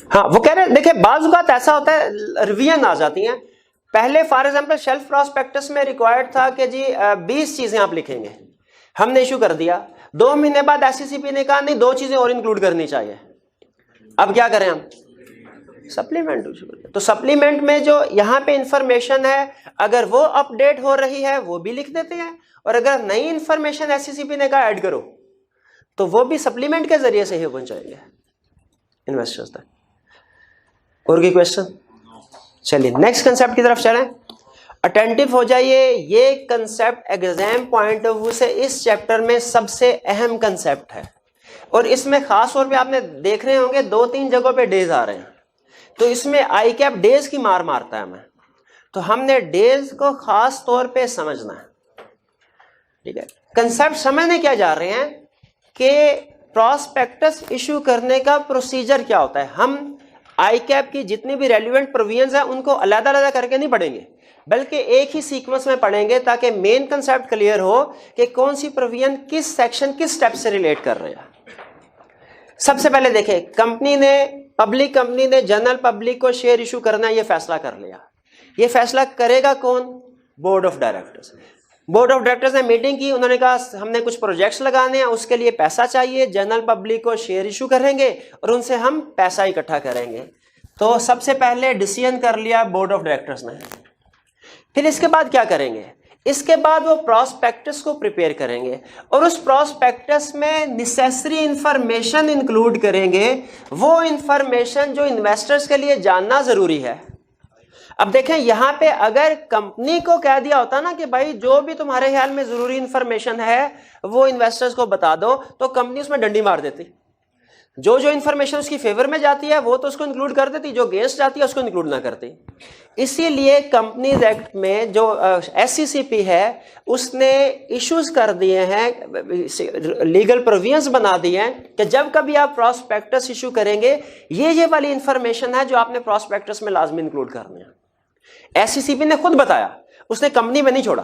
हाँ, वो कह रहे हैं, देखिए बाज़ औक़ात ऐसा होता है रिवीजन आ जाती हैं। पहले फॉर एग्जांपल शेल्फ प्रोस्पेक्टस में रिक्वायर्ड था कि जी 20 चीजें आप लिखेंगे, हमने इशू कर दिया। 2 महीने बाद एससीसीपी ने कहा नहीं 2 चीजें और इंक्लूड करनी चाहिए। अब क्या करें हम? सप्लीमेंट इशू करें। तो सप्लीमेंट में जो यहाँ पे इंफॉर्मेशन है, अगर वो अपडेट हो रही है वो भी लिख देते हैं, और अगर नई इंफॉर्मेशन एससीसीपी ने कहा ऐड करो तो वो भी सप्लीमेंट के जरिए से ही पहुंचाएंगे इन्वेस्टर्स तक। और कोई क्वेश्चन? चलिए नेक्स्ट कंसेप्ट की तरफ चलें। अटेंटिव हो जाइए, ये concept exam point of view से इस चैप्टर में सबसे अहम कंसेप्ट है, और इसमें खास तौर पे आपने देख रहे होंगे 2-3 जगहों पे डेज आ रहे हैं, तो इसमें आई कैप डेज की मार मारता है हमें, तो हमने डेज को खास तौर पे समझना है, ठीक है। कंसेप्ट समझने क्या जा रहे हैं कि प्रॉस्पेक्टस इशू करने का प्रोसीजर क्या होता है। हम आई कैप की जितनी भी रेलिवेंट प्रोविजंस हैं उनको अलग अलग करके नहीं पढ़ेंगे, बल्कि एक ही सीक्वेंस में पढ़ेंगे, ताकि मेन कंसेप्ट क्लियर हो कि कौन सी प्रोविजन किस सेक्शन किस स्टेप से रिलेट कर रहे हैं। सबसे पहले देखें, पब्लिक कंपनी ने जनरल पब्लिक को शेयर इशू करना है, ये फैसला कर लिया। ये फैसला करेगा कौन? Board of directors. Board of directors ने मीटिंग की, उन्होंने कहा हमने कुछ प्रोजेक्ट्स लगाने हैं, उसके लिए पैसा चाहिए, जनरल पब्लिक को शेयर इशू करेंगे और उनसे हम पैसा इकट्ठा करेंगे। तो सबसे पहले डिसीजन कर लिया बोर्ड ऑफ डायरेक्टर्स ने। फिर इसके बाद क्या करेंगे? इसके बाद वो प्रॉस्पेक्टस को प्रिपेयर करेंगे, और उस प्रॉस्पेक्टस में नेसेसरी इंफॉर्मेशन इंक्लूड करेंगे, वो इंफॉर्मेशन जो इन्वेस्टर्स के लिए जानना जरूरी है। अब देखें, यहां पे अगर कंपनी को कह दिया होता ना कि भाई जो भी तुम्हारे ख्याल में जरूरी इंफॉर्मेशन है वो इन्वेस्टर्स को बता दो, तो कंपनी उसमें डंडी मार देती। जो जो इन्फॉर्मेशन उसकी फेवर में जाती है वो तो उसको इंक्लूड कर देती, जो अगेंस्ट जाती है उसको इंक्लूड ना करती। इसीलिए कंपनीज एक्ट में जो एससीसीपी है उसने इश्यूज कर दिए हैं, लीगल प्रोविजंस बना दिए हैं कि जब कभी आप प्रॉस्पेक्टस इशू करेंगे ये वाली इंफॉर्मेशन है जो आपने प्रॉस्पेक्टस में लाजमी इंक्लूड करनी है। एससीसीपी ने खुद बताया, उसने कंपनी में नहीं छोड़ा।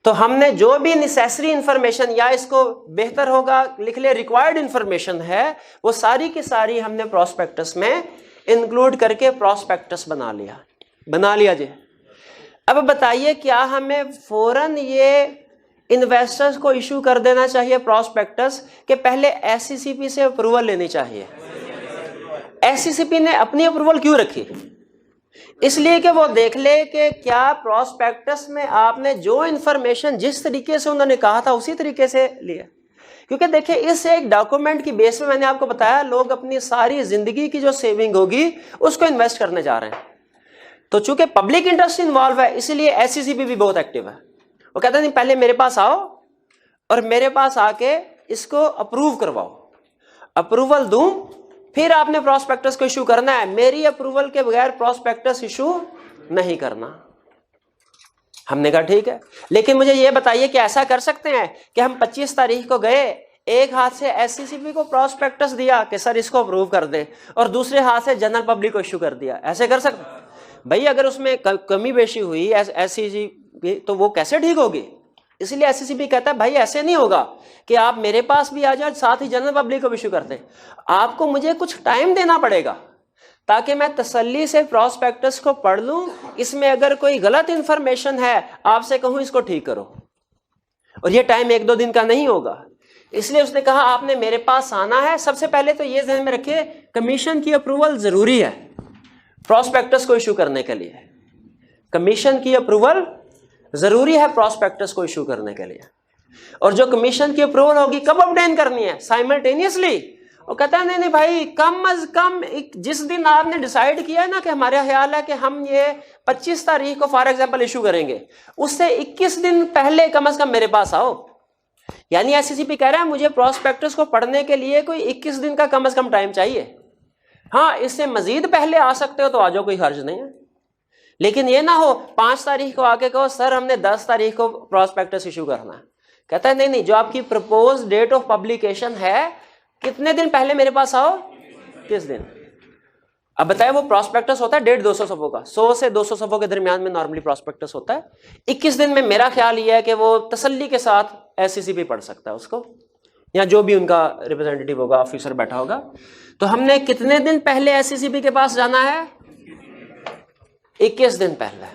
तो हमने जो भी नेसेसरी इंफॉर्मेशन, या इसको बेहतर होगा लिख ले रिक्वायर्ड इंफॉर्मेशन है, वो सारी की सारी हमने प्रॉस्पेक्टस में इंक्लूड करके प्रॉस्पेक्टस बना लिया जी। अब बताइए, क्या हमें फौरन ये इन्वेस्टर्स को इशू कर देना चाहिए प्रॉस्पेक्टस के पहले एससीसीपी से अप्रूवल लेनी चाहिए? एससीसीपी ने अपनी अप्रूवल क्यों रखी? इसलिए कि वो देख ले कि क्या प्रॉस्पेक्टस में आपने जो इंफॉर्मेशन जिस तरीके से उन्होंने कहा था उसी तरीके से लिया। क्योंकि देखिए, इस एक डॉक्यूमेंट की बेस में मैंने आपको बताया लोग अपनी सारी जिंदगी की जो सेविंग होगी उसको इन्वेस्ट करने जा रहे हैं। तो चूंकि पब्लिक इंटरेस्ट इन्वॉल्व है, इसलिए एससीसीपी भी बहुत एक्टिव है। वो कहते हैं पहले मेरे पास आओ और मेरे पास आके इसको अप्रूव करवाओ, अप्रूवल दूं फिर आपने प्रोस्पेक्टस को इशू करना है। मेरी अप्रूवल के बगैर प्रोस्पेक्टस इशू नहीं करना। हमने कहा ठीक है, लेकिन मुझे यह बताइए कि ऐसा कर सकते हैं कि हम 25 तारीख को गए, एक हाथ से एससीसीपी को प्रोस्पेक्टस दिया कि सर इसको अप्रूव कर दें, और दूसरे हाथ से जनरल पब्लिक को इशू कर दिया? ऐसे कर सकते? भाई अगर उसमें कमी बेशी हुई एससीसीपी तो वो कैसे ठीक होगी? इसलिए एससीसीपी कहता है भाई ऐसे नहीं होगा कि आप मेरे पास भी आ जाए साथ ही जनरल पब्लिक को इशू कर दें। आपको मुझे कुछ टाइम देना पड़ेगा ताकि मैं तसल्ली से प्रोस्पेक्टस को पढ़ लूं, इसमें अगर कोई गलत इंफॉर्मेशन है आपसे कहूं इसको ठीक करो, और ये टाइम 1-2 दिन का नहीं होगा। इसलिए उसने कहा आपने मेरे पास आना है। सबसे पहले तो ये ध्यान में रखिए, कमीशन की अप्रूवल जरूरी है प्रोस्पेक्टस को इशू करने के लिए। कमीशन की अप्रूवल जरूरी है प्रोस्पेक्टस को इशू करने के लिए। और जो कमीशन की अप्रूवल होगी कब ऑब्टेन करनी है? साइमल्टेनियसली। वो कहता है नहीं भाई, कम अज कम जिस दिन आपने डिसाइड किया है ना कि हमारा ख्याल है कि हम ये 25 तारीख को फॉर एग्जांपल इशू करेंगे, उससे 21 दिन पहले कम से कम मेरे पास आओ। यानी एससीसीपी कह रहा है मुझे प्रोस्पेक्टस को पढ़ने के लिए कोई 21 दिन का कम से कम टाइम चाहिए। हाँ, इससे मजीद पहले आ सकते हो तो आ जाओ, कोई हर्ज नहीं है। लेकिन ये ना हो 5 तारीख को आके कहो सर हमने 10 तारीख को प्रोस्पेक्टस इशू करना है। कहता है नहीं, जो आपकी प्रपोज डेट ऑफ पब्लिकेशन है कितने दिन पहले मेरे पास आओ? 21 दिन। अब बताए वो प्रोस्पेक्टस होता है 150-200 सफ़ों का, 100 से 200 सफ़ों के दरमियान में नॉर्मली प्रोस्पेक्टस होता है। 21 दिन में मेरा ख्याल ये है कि वो तसल्ली के साथ एससीसीपी पढ़ सकता है उसको, या जो भी उनका रिप्रेजेंटेटिव होगा, ऑफिसर बैठा होगा। तो हमने कितने दिन पहले एससीसीपी के पास जाना है? 21 दिन पहले।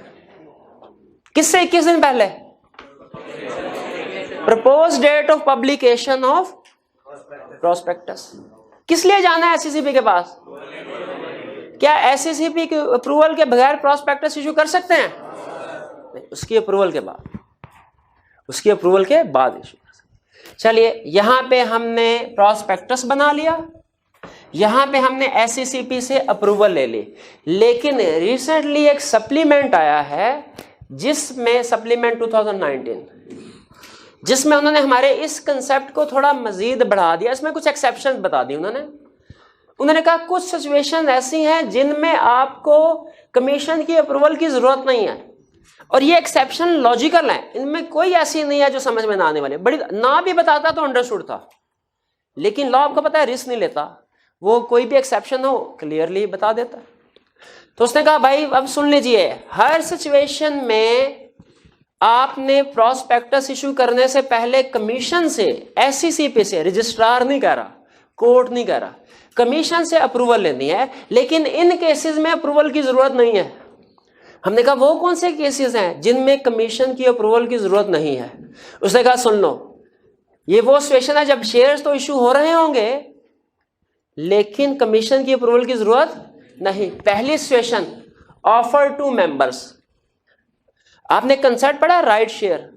किससे 21 दिन पहले? Propose date of publication of prospectus. किस लिए जाना है एससीसीपी के पास? क्या एससीसीपी की अप्रूवल के बगैर प्रोस्पेक्टस इशू कर सकते हैं? नहीं, उसकी अप्रूवल के बाद, उसकी अप्रूवल के बाद इशू कर सकते। चलिए, यहां पे हमने प्रोस्पेक्टस बना लिया, यहां पे हमने एससीसीपी से अप्रूवल ले ली। लेकिन रिसेंटली एक सप्लीमेंट आया है, जिसमें सप्लीमेंट 2019, जिसमें उन्होंने हमारे इस कंसेप्ट को थोड़ा मजीद बढ़ा दिया। इसमें कुछ एक्सेप्शन बता दी उन्होंने कहा कुछ सिचुएशन ऐसी हैं जिनमें आपको कमीशन की अप्रूवल की जरूरत नहीं है, और ये एक्सेप्शन लॉजिकल है, इनमें कोई ऐसी नहीं है जो समझ में ना आने वाली। बड़ी ना भी बताता तो अंडरस्टूड था, लेकिन लॉ आपको पता है रिस्क नहीं लेता, वो कोई भी एक्सेप्शन हो क्लियरली बता देता। तो उसने कहा भाई अब सुन लीजिए, हर सिचुएशन में आपने प्रोस्पेक्टस इशू करने से पहले कमीशन से, एससीसीपी से, रजिस्ट्रार नहीं कह रहा, कोर्ट नहीं कह रहा, कमीशन से अप्रूवल लेनी है। लेकिन इन केसेस में अप्रूवल की जरूरत नहीं है। हमने कहा वो कौन से केसेस हैं जिनमें कमीशन की अप्रूवल की जरूरत नहीं है? उसने कहा सुन लो, ये वो सिचुएशन है जब शेयर्स तो इशू हो रहे होंगे लेकिन कमीशन की अप्रूवल की जरूरत नहीं। पहली सिचुएशन, ऑफर टू मेंबर्स। आपने कंसेप्ट पढ़ा राइट शेयर?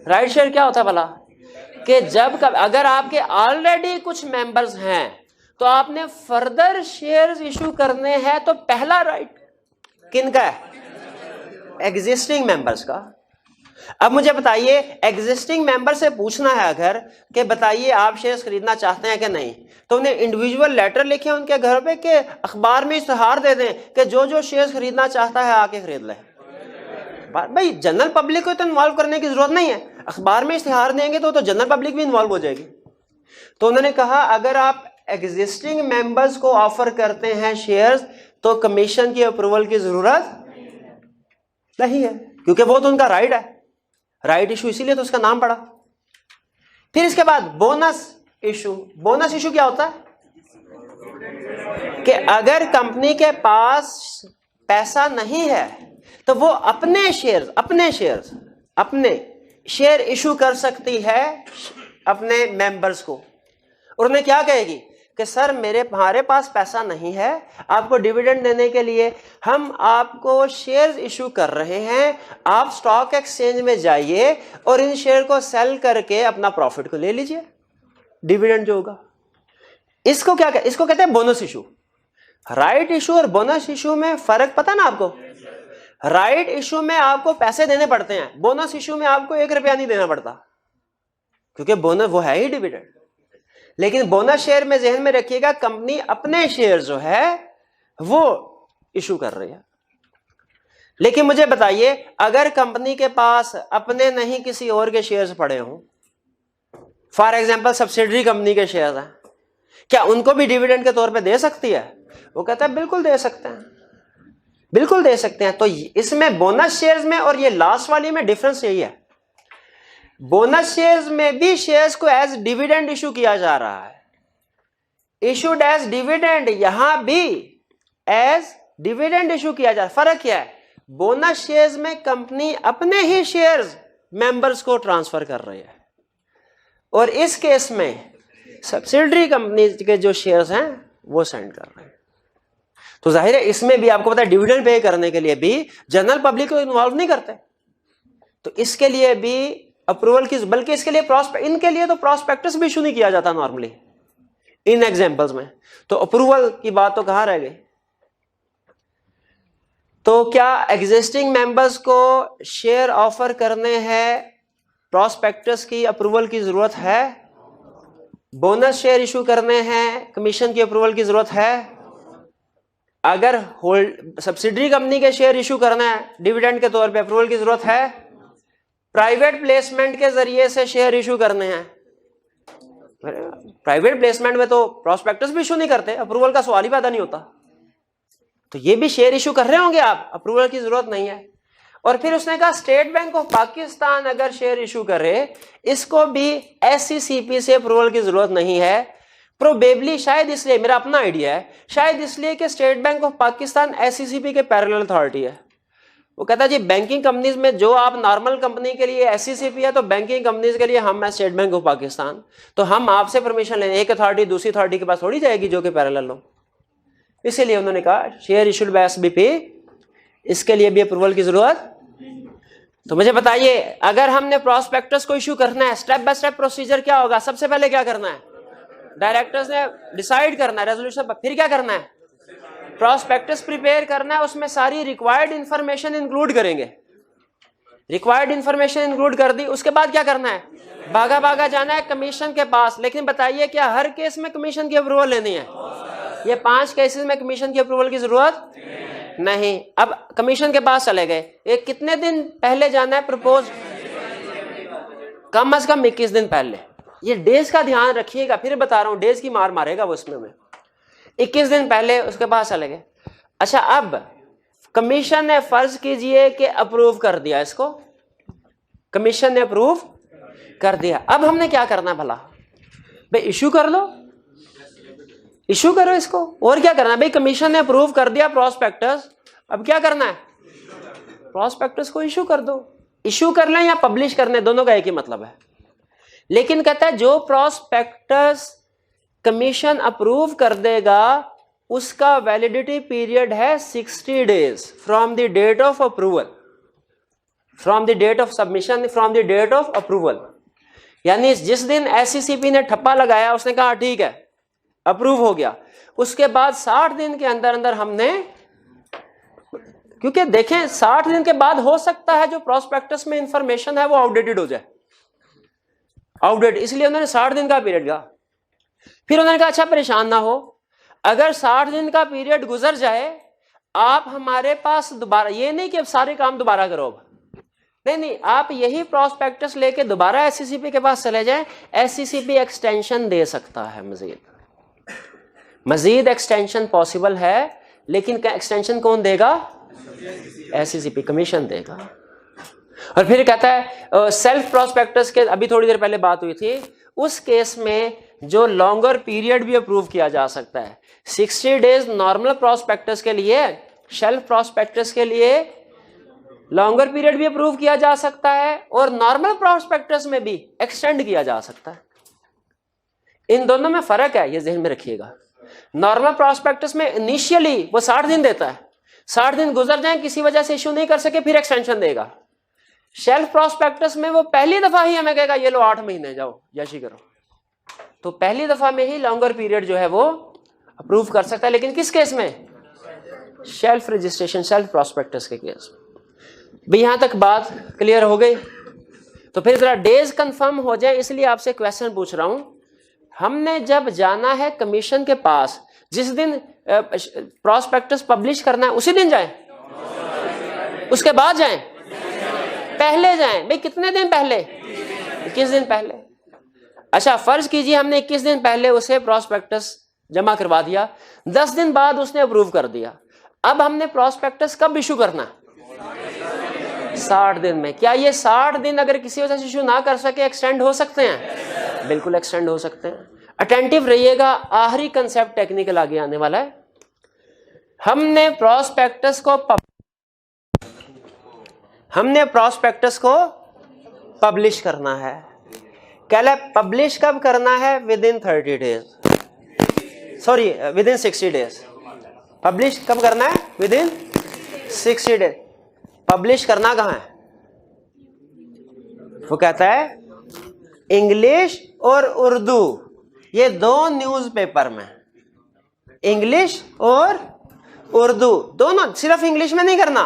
राइट शेयर क्या होता है भला? कि जब अगर आपके ऑलरेडी कुछ मेंबर्स हैं तो आपने फर्दर शेयर्स इशू करने हैं, तो पहला राइट किनका है? एग्जिस्टिंग मेंबर्स का। अब मुझे बताइए, एग्जिस्टिंग मेंबर से पूछना है अगर कि बताइए आप शेयर्स खरीदना चाहते हैं कि नहीं, तो उन्हें इंडिविजुअल लेटर लिखे उनके घर पे कि अखबार में इश्तिहार दे दें कि जो जो शेयर्स खरीदना चाहता है आके खरीद ले। भाई जनरल पब्लिक को तो इन्वॉल्व करने की जरूरत नहीं है, अखबार में इश्तिहार देंगे तो जनरल पब्लिक भी इन्वॉल्व हो जाएगी। तो उन्होंने कहा अगर आप एग्जिस्टिंग मेंबर्स को ऑफर करते हैं शेयर्स तो कमीशन की अप्रूवल की जरूरत नहीं है, क्योंकि वो तो उनका राइट है, राइट इशू, इसीलिए तो उसका नाम पड़ा। फिर इसके बाद बोनस इशू। बोनस इशू क्या होता है? कि अगर कंपनी के पास पैसा नहीं है तो वो अपने शेयर इशू कर सकती है अपने मेंबर्स को। और उन्हें क्या कहेगी कि सर हमारे पास पैसा नहीं है, आपको डिविडेंड देने के लिए हम आपको शेयर्स इशू कर रहे हैं, आप स्टॉक एक्सचेंज में जाइए और इन शेयर को सेल करके अपना प्रॉफिट को ले लीजिए, डिविडेंड जो होगा। इसको कहते हैं बोनस इशू। राइट इशू और बोनस इशू में फर्क पता ना आपको? राइट इशू में आपको पैसे देने पड़ते हैं, बोनस इशू में आपको 1 रुपया नहीं देना पड़ता, क्योंकि बोनस वो है ही डिविडेंड। लेकिन बोनस शेयर में जहन में रखिएगा कंपनी अपने शेयर जो है वो इशू कर रही है। लेकिन मुझे बताइए, अगर कंपनी के पास अपने नहीं किसी और के शेयर्स पड़े हों, फॉर एग्जांपल सब्सिडरी कंपनी के शेयर्स हैं, क्या उनको भी डिविडेंड के तौर पे दे सकती है? वो कहता है बिल्कुल दे सकते हैं, बिल्कुल दे सकते हैं। तो इसमें बोनस शेयर्स में और ये लास्ट वाली में डिफरेंस यही है, बोनस शेयर्स में भी शेयर्स को एज डिविडेंड इशू किया जा रहा है, इशूड एज डिविडेंड, यहां भी एज डिविडेंड इशू किया जा रहा है। फर्क क्या है? बोनस शेयर्स में कंपनी अपने ही शेयर्स मेंबर्स को ट्रांसफर कर रही है, और इस केस में सब्सिडरी कंपनी के जो शेयर्स हैं वो सेंड कर रहे हैं। तो जाहिर है इसमें भी आपको पता है डिविडेंड पे करने के लिए भी जनरल पब्लिक को इन्वॉल्व नहीं करते, तो इसके लिए भी अप्रूवल की, बल्कि इसके लिए इनके लिए तो प्रॉस्पेक्टस भी इशू नहीं किया जाता नॉर्मली इन एग्जांपल्स में। तो अप्रूवल की बात तो कहां रह गई? तो क्या एग्जिस्टिंग मेंबर्स को शेयर ऑफर करने हैं, प्रॉस्पेक्टस की अप्रूवल की जरूरत है? बोनस शेयर इशू करने हैं, कमीशन की अप्रूवल की जरूरत है? अगर होल्ड सब्सिडरी कंपनी के शेयर इशू करना है डिविडेंड के तौर पे, अप्रूवल की जरूरत है? प्राइवेट प्लेसमेंट के जरिए से शेयर इशू करने हैं, प्राइवेट प्लेसमेंट में तो प्रॉस्पेक्टस भी इशू नहीं करते, अप्रूवल का सवाल ही पैदा नहीं होता। तो ये भी शेयर इशू कर रहे होंगे आप, अप्रूवल की जरूरत नहीं है। और फिर उसने कहा स्टेट बैंक ऑफ पाकिस्तान अगर शेयर इशू करे, इसको भी एससीसीपी से अप्रूवल की जरूरत नहीं है। प्रोबेबली शायद इसलिए, मेरा अपना आइडिया है, शायद इसलिए कि state bank of Pakistan SCCP के पैरेलल अथॉरिटी है। वो कहता है जी बैंकिंग कंपनीज में जो आप नॉर्मल कंपनी के लिए एससीसीपी है, तो बैंकिंग कंपनीज के लिए हम है स्टेट बैंक ऑफ पाकिस्तान, तो हम आपसे परमिशन लेने, एक अथॉरिटी दूसरी अथॉरिटी के पास थोड़ी जाएगी जो कि पैरेलल हो। इसीलिए उन्होंने कहा शेयर इशूड बाय एसबीपी, इसके लिए भी अप्रूवल की जरूरत। तो मुझे बताइए, अगर हमने प्रॉस्पेक्टस को इशू करना है, स्टेप बाय स्टेप प्रोसीजर क्या होगा? सबसे पहले क्या करना है? डायरेक्टर्स ने डिसाइड करना है रेजोल्यूशन, फिर क्या करना है? प्रॉस्पेक्टस प्रिपेयर करना है, उसमें सारी रिक्वायर्ड इंफॉर्मेशन इंक्लूड करेंगे, रिक्वायर्ड इंफॉर्मेशन इंक्लूड कर दी। उसके बाद क्या करना है? भागा भागा जाना है कमीशन के पास। लेकिन बताइए क्या हर केस में कमीशन की अप्रूवल लेनी है? ये 5 केसेस में कमीशन की अप्रूवल की जरूरत नहीं। अब कमीशन के पास चले गए, ये कितने दिन पहले जाना है? प्रपोज कम से कम 21 दिन पहले। ये डेज का ध्यान रखिएगा, फिर बता रहा हूं, डेज की मार मारेगा वो इसमें में। 21 दिन पहले उसके पास चले गए। अच्छा, अब कमीशन ने फर्ज कीजिए कि अप्रूव कर दिया, इसको कमीशन ने अप्रूव कर दिया। अब हमने क्या करना है भला? भाई इशू कर लो, इशू करो इसको, और क्या करना है? भाई कमीशन ने अप्रूव कर दिया प्रॉस्पेक्टस, अब क्या करना है? प्रॉस्पेक्टस को इशू कर दो। इशू कर लें या पब्लिश करने, दोनों का एक ही मतलब है। लेकिन कहता है जो प्रॉस्पेक्टस कमीशन अप्रूव कर देगा उसका वैलिडिटी पीरियड है 60 days from the date of approval, from the date of submission, from the date of approval. यानी जिस दिन एससीसीपी ने ठप्पा लगाया, उसने कहा ठीक है अप्रूव हो गया, उसके बाद 60 दिन के अंदर अंदर हमने, क्योंकि देखें 60 दिन के बाद हो सकता है जो प्रॉस्पेक्टस में इंफॉर्मेशन है वो आउटडेटेड हो जाए, आउटडेट, इसलिए उन्होंने 60 दिन का पीरियड कहा। फिर उन्होंने कहा अच्छा परेशान ना हो, अगर 60 दिन का पीरियड गुजर जाए, आप हमारे पास दोबारा, ये नहीं कि अब सारे काम दोबारा करो, नहीं, आप यही प्रॉस्पेक्टस लेके दोबारा एससीसीपी के पास चले जाएं, एससीसीपी एक्सटेंशन दे सकता है, मजीद एक्सटेंशन पॉसिबल है। लेकिन एक्सटेंशन कौन देगा? एससीसीपी, कमीशन देगा। और फिर कहता है सेल्फ प्रॉस्पेक्टस के, अभी थोड़ी देर पहले बात हुई थी, उस केस में जो लॉन्गर पीरियड भी अप्रूव किया जा सकता है। 60 डेज नॉर्मल प्रॉस्पेक्टस के लिए, सेल्फ प्रॉस्पेक्टस के लिए लॉन्गर पीरियड भी अप्रूव किया जा सकता है, और नॉर्मल प्रॉस्पेक्टस में भी एक्सटेंड किया जा सकता है। इन दोनों में फर्क है, ये ज़हन में रखिएगा। नॉर्मल प्रॉस्पेक्टस में इनिशियली वो 60 दिन देता है, 60 दिन गुजर जाए किसी वजह से इशू नहीं कर सके, फिर एक्सटेंशन देगा। सेल्फ प्रॉस्पेक्टस में वो पहली दफा ही हमें कहेगा ये लो 8 महीने जाओ याशी करो, तो पहली दफा में ही लॉन्गर पीरियड जो है वो अप्रूव कर सकता है। लेकिन किस केस में? सेल्फ रजिस्ट्रेशन, सेल्फ प्रॉस्पेक्टस के केस में। भी यहां तक बात क्लियर हो गई? तो फिर जरा डेज कंफर्म हो जाए, इसलिए आपसे क्वेश्चन पूछ रहा हूं। हमने जब जाना है कमीशन के पास, जिस दिन प्रॉस्पेक्टस पब्लिश करना है उसी दिन जाएं, उसके बाद जाएं, पहले जाएं? भाई कितने दिन पहले? 21 दिन पहले। अच्छा फर्ज कीजिए हमने 21 दिन पहले उसे प्रॉस्पेक्टस जमा करवा दिया, 10 दिन बाद उसने अप्रूव कर दिया। अब हमने प्रॉस्पेक्टस कब इशू करना? 60 दिन में। क्या ये 60 दिन अगर किसी वजह से इशू ना कर सके एक्सटेंड हो सकते हैं? बिल्कुल एक्सटेंड हो सकते हैं। अटेंटिव रहिएगा, आखिरी कंसेप्ट टेक्निकल आगे आने वाला है। हमने प्रॉस्पेक्टस को पब्लिश करना है। कहला पब्लिश कब करना है? With in 30 days, sorry with in 60 days. Publish कब करना है? With in 60 days. पब्लिश करना कहां है? वो कहता है इंग्लिश और उर्दू, ये 2 न्यूज़पेपर में, इंग्लिश और उर्दू दोनों। सिर्फ इंग्लिश में नहीं करना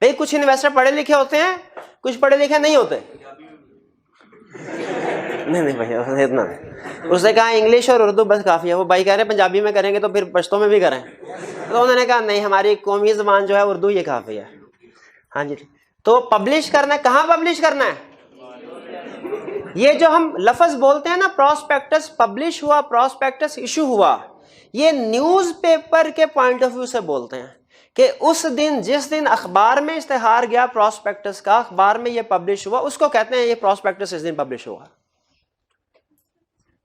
भाई, कुछ इन्वेस्टर पढ़े लिखे होते हैं, कुछ पढ़े लिखे नहीं होते। नहीं भैया इतना नहीं। उसने कहा इंग्लिश और उर्दू बस काफी है। वो भाई कह रहे हैं पंजाबी में करेंगे तो फिर पश्तो में भी करें, तो उन्होंने कहा नहीं, हमारी कौमी ज़बान जो है उर्दू, ये काफी है। हाँ जी। तो पब्लिश करना है, कहाँ पब्लिश करना है? ये जो हम लफ्ज बोलते हैं ना, प्रॉस्पेक्टस पब्लिश हुआ, प्रॉस्पेक्टस इशू हुआ, ये न्यूज़पेपर के पॉइंट ऑफ व्यू से बोलते हैं कि उस दिन, जिस दिन अखबार में इश्तेहार गया प्रॉस्पेक्टस का, अखबार में ये पब्लिश हुआ, उसको कहते हैं ये प्रॉस्पेक्टस इस दिन पब्लिश हुआ।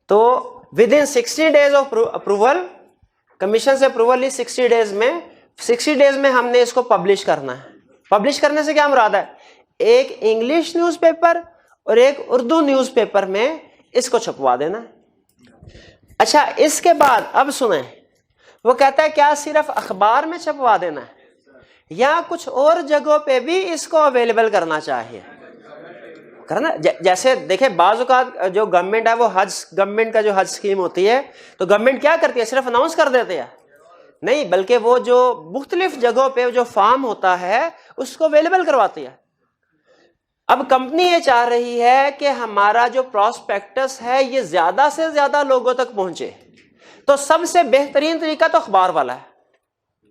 तो with in 60 days of approval, commission से अप्रूवल ली 60 डेज में, 60 डेज में हमने इसको पब्लिश करना है। पब्लिश करने से क्या मुराद है? एक इंग्लिश न्यूज़पेपर और एक उर्दू न्यूज़पेपर में इसको छपवा देना। अच्छा इसके बाद अब सुने, वो कहता है क्या सिर्फ अखबार में छपवा देना है या कुछ और जगहों पे भी इसको अवेलेबल करना चाहिए? करना जैसे देखे बाज़ औक़ात जो गवर्नमेंट है, वो हज, गवर्नमेंट का जो हज स्कीम होती है, तो गवर्नमेंट क्या करती है? सिर्फ अनाउंस कर देते हैं? नहीं, बल्कि वो जो मुख्तलिफ जगहों पे जो फार्म होता है उसको अवेलेबल करवाती है। अब कंपनी ये चाह रही है कि हमारा जो प्रॉस्पेक्टस है ये ज्यादा से ज्यादा लोगों तक पहुंचे, तो सबसे बेहतरीन तरीका तो अखबार वाला है।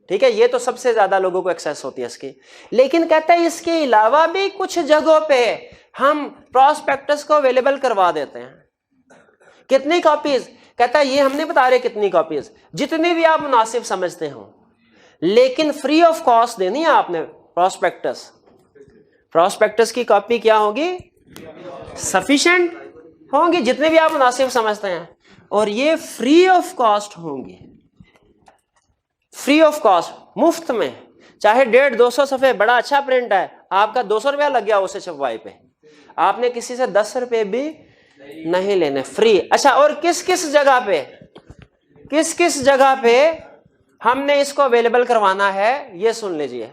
ठीक है, ये तो सबसे ज्यादा लोगों को एक्सेस होती है इसकी। लेकिन कहता है इसके अलावा भी कुछ जगहों पे हम प्रॉस्पेक्टस को अवेलेबल करवा देते हैं। कितनी कॉपीज? कहता है ये हम नहीं बता रहे कितनी कॉपीज, जितनी भी आप मुनासिब समझते हो, लेकिन फ्री ऑफ कॉस्ट देनी है आपने प्रॉस्पेक्टस। प्रॉस्पेक्टस की कॉपी क्या होगी? सफिशिएंट होंगी, जितने भी आप मुनासिब समझते हैं, और ये फ्री ऑफ कॉस्ट होंगी। फ्री ऑफ कॉस्ट, मुफ्त में। चाहे 150-200 सफ़े बड़ा अच्छा प्रिंट है, आपका 200 रुपया लग गया उसे छपवाई पे, आपने किसी से 10 रुपये भी नहीं लेने, फ्री। अच्छा, और किस किस जगह पे हमने इसको अवेलेबल करवाना है ये सुन लीजिए।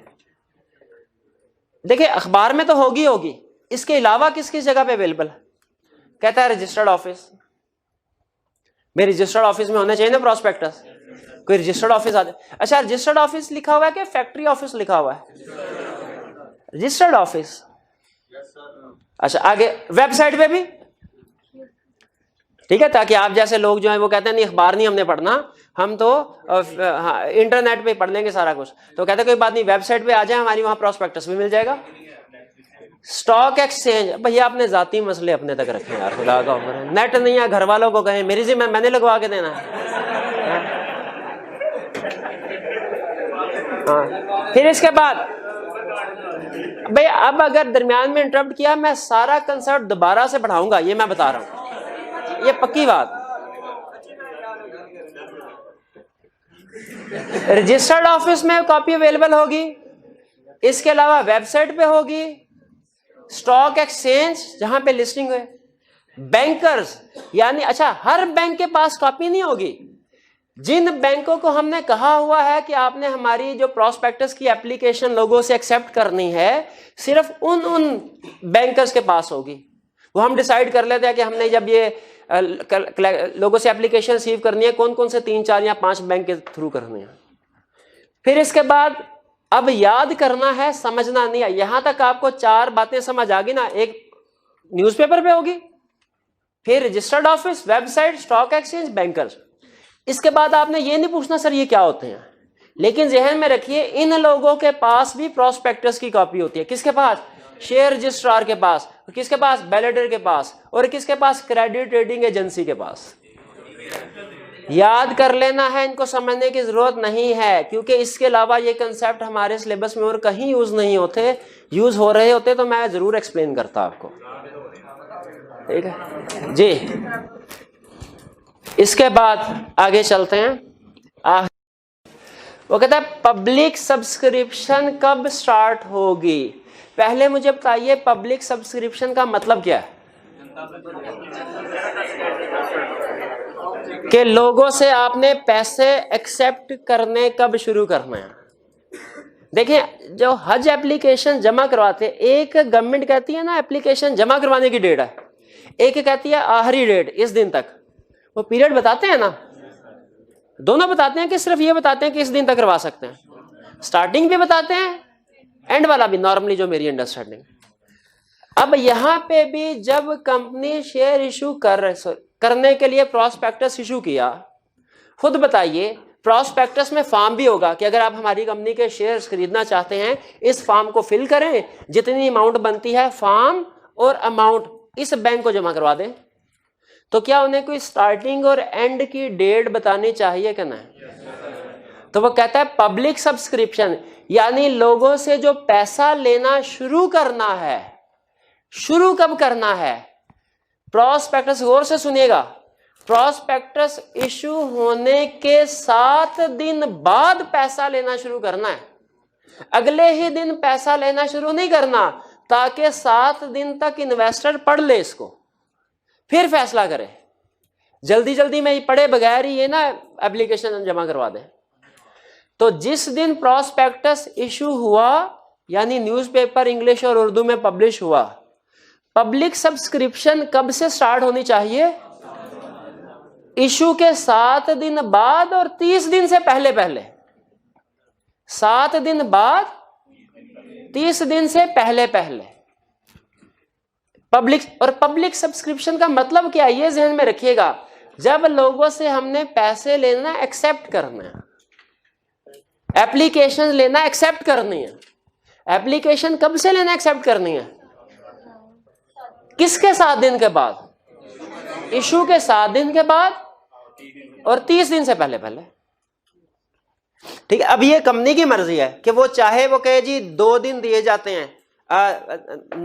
देखिए अखबार में तो होगी, इसके अलावा किस किस जगह पे अवेलेबल? कहता है रजिस्टर्ड ऑफिस। मेरे रजिस्टर्ड ऑफिस में होने चाहिए ना प्रॉस्पेक्टस। कोई रजिस्टर्ड ऑफिस आ जाए। अच्छा, रजिस्टर्ड ऑफिस लिखा हुआ है कि फैक्ट्री ऑफिस लिखा हुआ है? Registered office. अच्छा, आगे वेबसाइट पे भी, ठीक है, ताकि आप जैसे लोग जो है वो कहते हैं नहीं अखबार नहीं हमने पढ़ना, हम तो इंटरनेट पे पढ़ लेंगे सारा कुछ, तो कहते हैं कोई बात नहीं, वेबसाइट पे आ जाए हमारी, वहां प्रॉस्पेक्टस भी मिल जाएगा। स्टॉक एक्सचेंज, भैया अपने जाती मसले अपने तक रखें यार, खुदा का हुक्म है। नेट नहीं है, घर वालों को कहें मेरी जिम्मे मैंने लगवा के देना है। हाँ, फिर इसके बाद भाई अब अगर दरमियान में इंटरप्ट किया, मैं सारा कंसेप्ट दोबारा से पढ़ाऊंगा, ये मैं बता रहा हूं, ये पक्की बात। रजिस्टर्ड ऑफिस में कॉपी अवेलेबल होगी, इसके अलावा वेबसाइट पे होगी, स्टॉक एक्सचेंज जहां पे लिस्टिंग है, बैंकर्स यानी, अच्छा हर बैंक के पास कॉपी नहीं होगी। जिन बैंकों को हमने कहा हुआ है कि आपने हमारी जो प्रॉस्पेक्टस की एप्लीकेशन लोगों से एक्सेप्ट करनी है, सिर्फ उन बैंकर्स के पास होगी। वो हम डिसाइड कर लेते हैं कि हमने जब ये लोगों से एप्लीकेशन रिसीव करनी है, कौन कौन से 3, 4 या 5 बैंक के थ्रू करनी है। फिर इसके बाद अब याद करना है, समझना नहीं है। यहां तक आपको 4 बातें समझ आ गई ना। एक न्यूज़पेपर पे होगी, फिर registered office, website, stock exchange, bankers. इसके बाद आपने ये नहीं पूछना सर ये क्या होते हैं, लेकिन जहन में रखिए इन लोगों के पास भी प्रोस्पेक्टस की कॉपी होती है। किसके पास? शेयर रजिस्ट्रार के पास। किसके पास? बैलेटर के पास। और किसके पास? क्रेडिट ट्रेडिंग एजेंसी के पास। याद कर लेना है, इनको समझने की जरूरत नहीं है, क्योंकि इसके अलावा ये कंसेप्ट हमारे सिलेबस में और कहीं यूज नहीं होते। यूज हो रहे होते तो मैं जरूर एक्सप्लेन करता आपको। ठीक है जी। इसके बाद आगे चलते हैं। वो कहता है पब्लिक सब्सक्रिप्शन कब स्टार्ट होगी। पहले मुझे बताइए पब्लिक सब्सक्रिप्शन का मतलब क्या है? कि लोगों से आपने पैसे एक्सेप्ट करने कब शुरू करना है। देखिए जो हज एप्लीकेशन जमा करवाते हैं, एक गवर्नमेंट कहती है ना एप्लीकेशन जमा करवाने की डेट है, एक कहती है आखिरी डेट इस दिन तक। वो पीरियड बताते हैं ना, दोनों बताते हैं कि सिर्फ ये बताते हैं कि इस दिन तक करवा सकते हैं? स्टार्टिंग भी बताते हैं, एंड वाला भी, नॉर्मली जो मेरी अंडरस्टैंडिंग। अब यहां पे भी जब कंपनी शेयर इशू करने के लिए प्रोस्पेक्टस इशू किया, खुद बताइए प्रोस्पेक्टस में फॉर्म भी होगा कि अगर आप हमारी कंपनी के शेयर्स खरीदना चाहते हैं इस फॉर्म को फिल करें, जितनी अमाउंट बनती है फॉर्म और अमाउंट इस बैंक को जमा करवा दें। तो क्या उन्हें कोई स्टार्टिंग और एंड की डेट बतानी चाहिए कि नहीं? तो वो कहता है पब्लिक सब्सक्रिप्शन यानी लोगों से जो पैसा लेना शुरू करना है, शुरू कब करना है? प्रोस्पेक्टस, गौर से सुनिएगा, प्रोस्पेक्टस इशू होने के 7 दिन बाद पैसा लेना शुरू करना है। अगले ही दिन पैसा लेना शुरू नहीं करना, ताकि 7 दिन तक इन्वेस्टर पढ़ ले इसको, फिर फैसला करे। जल्दी जल्दी में पढ़े बगैर ही ये ना एप्लीकेशन जमा करवा दे। तो जिस दिन प्रोस्पेक्टस इशू हुआ यानी न्यूज़पेपर इंग्लिश और उर्दू में पब्लिश हुआ, पब्लिक सब्सक्रिप्शन कब से स्टार्ट होनी चाहिए? इशू के 7 दिन बाद और 30 दिन से पहले पहले। 7 दिन बाद, 30 दिन से पहले पहले पब्लिक। और पब्लिक सब्सक्रिप्शन का मतलब क्या है ये ध्यान में रखिएगा। जब लोगों से हमने पैसे लेना एक्सेप्ट करना है, एप्लीकेशन लेना एक्सेप्ट करनी है। एप्लीकेशन कब से लेना एक्सेप्ट करनी है? किसके 7 दिन के बाद? इशू के 7 दिन के बाद और 30 दिन से पहले पहले। ठीक है, अब ये कंपनी की मर्जी है कि वो चाहे वो कहे जी 2 दिन दिए जाते हैं,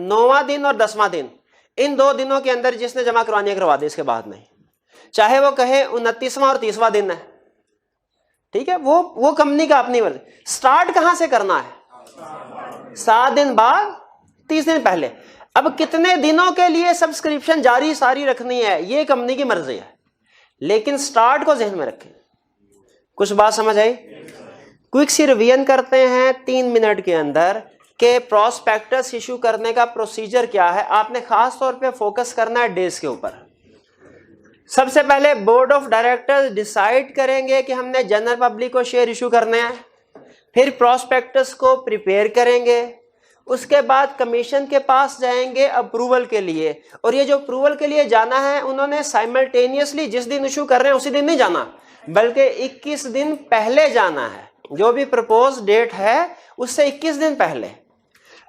9वां दिन और 10वां दिन, इन 2 दिनों के अंदर जिसने जमा करवानी है करवा दे, इसके बाद नहीं। चाहे वो कहे 29वां और 30वां दिन है, ठीक है, वो कंपनी का अपनी मर्जी। स्टार्ट कहां से करना है? 7 दिन बाद, 30 दिन पहले। अब कितने दिनों के लिए सब्सक्रिप्शन जारी सारी रखनी है ये कंपनी की मर्जी है, लेकिन स्टार्ट को ध्यान में रखें। कुछ बात समझ आई? क्विक सी रिवीजन करते हैं 3 मिनट के अंदर के प्रोस्पेक्टस इशू करने का प्रोसीजर क्या है। आपने खास तौर पे फोकस करना है डेज के ऊपर। सबसे पहले बोर्ड ऑफ डायरेक्टर्स डिसाइड करेंगे कि हमने जनरल पब्लिक को शेयर इशू करने हैं, फिर प्रोस्पेक्टस को प्रिपेयर करेंगे, उसके बाद कमीशन के पास जाएंगे अप्रूवल के लिए। और ये जो अप्रूवल के लिए जाना है उन्होंने साइमल्टेनियसली जिस दिन इशू कर रहे हैं उसी दिन नहीं जाना, बल्कि 21 दिन पहले जाना है। जो भी प्रपोज डेट है उससे 21 दिन पहले।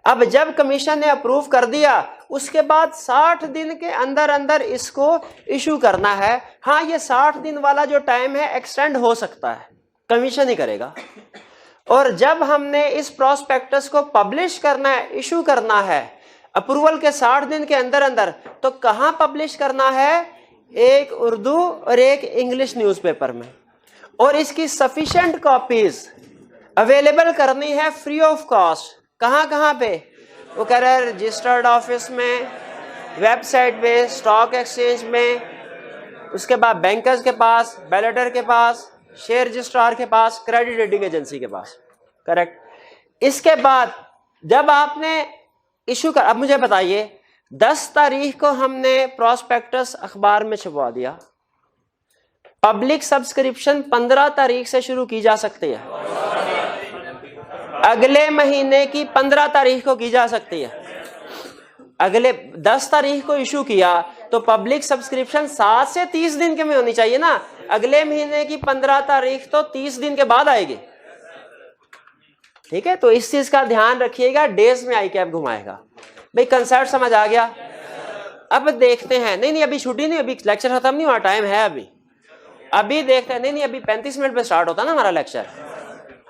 अब जब कमीशन ने अप्रूव कर दिया उसके बाद 60 दिन के अंदर अंदर इसको इशू करना है। हाँ, ये 60 दिन वाला जो टाइम है एक्सटेंड हो सकता है, कमीशन ही करेगा। और जब हमने इस प्रोस्पेक्टस को पब्लिश करना है, इशू करना है अप्रूवल के 60 दिन के अंदर अंदर, तो कहां पब्लिश करना है? एक उर्दू और एक इंग्लिश न्यूज़पेपर में। और इसकी सफिशिएंट कॉपीज अवेलेबल करनी है फ्री ऑफ कॉस्ट। कहां कहां पे? वो कह रहा है रजिस्टर्ड ऑफिस में, वेबसाइट पे, स्टॉक एक्सचेंज में, उसके बाद बैंकर्स के पास, बैलेटर के पास, शेयर रजिस्ट्रार के पास, क्रेडिट रेटिंग एजेंसी के पास। करेक्ट। इसके बाद जब आपने इशू कर, अब मुझे बताइए 10 तारीख को हमने प्रोस्पेक्टस अखबार में छपवा दिया, पब्लिक सब्सक्रिप्शन 15 तारीख से शुरू की जा सकती है, अगले महीने की 15 तारीख को की जा सकती है। अगले 10 तारीख को इशू किया तो पब्लिक सब्सक्रिप्शन 7 से 30 दिन के में होनी चाहिए ना। अगले महीने की 15 तारीख तो 30 दिन के बाद आएगी, ठीक है। तो इस चीज का ध्यान रखिएगा, डेज में आई कैप घुमाएगा। भाई कंसेप्ट समझ आ गया। अब देखते हैं, नहीं अभी छुट्टी नहीं, अभी लेक्चर खत्म नहीं हुआ, टाइम है अभी देखते हैं। नहीं अभी 35 मिनट पे स्टार्ट होता है ना हमारा लेक्चर।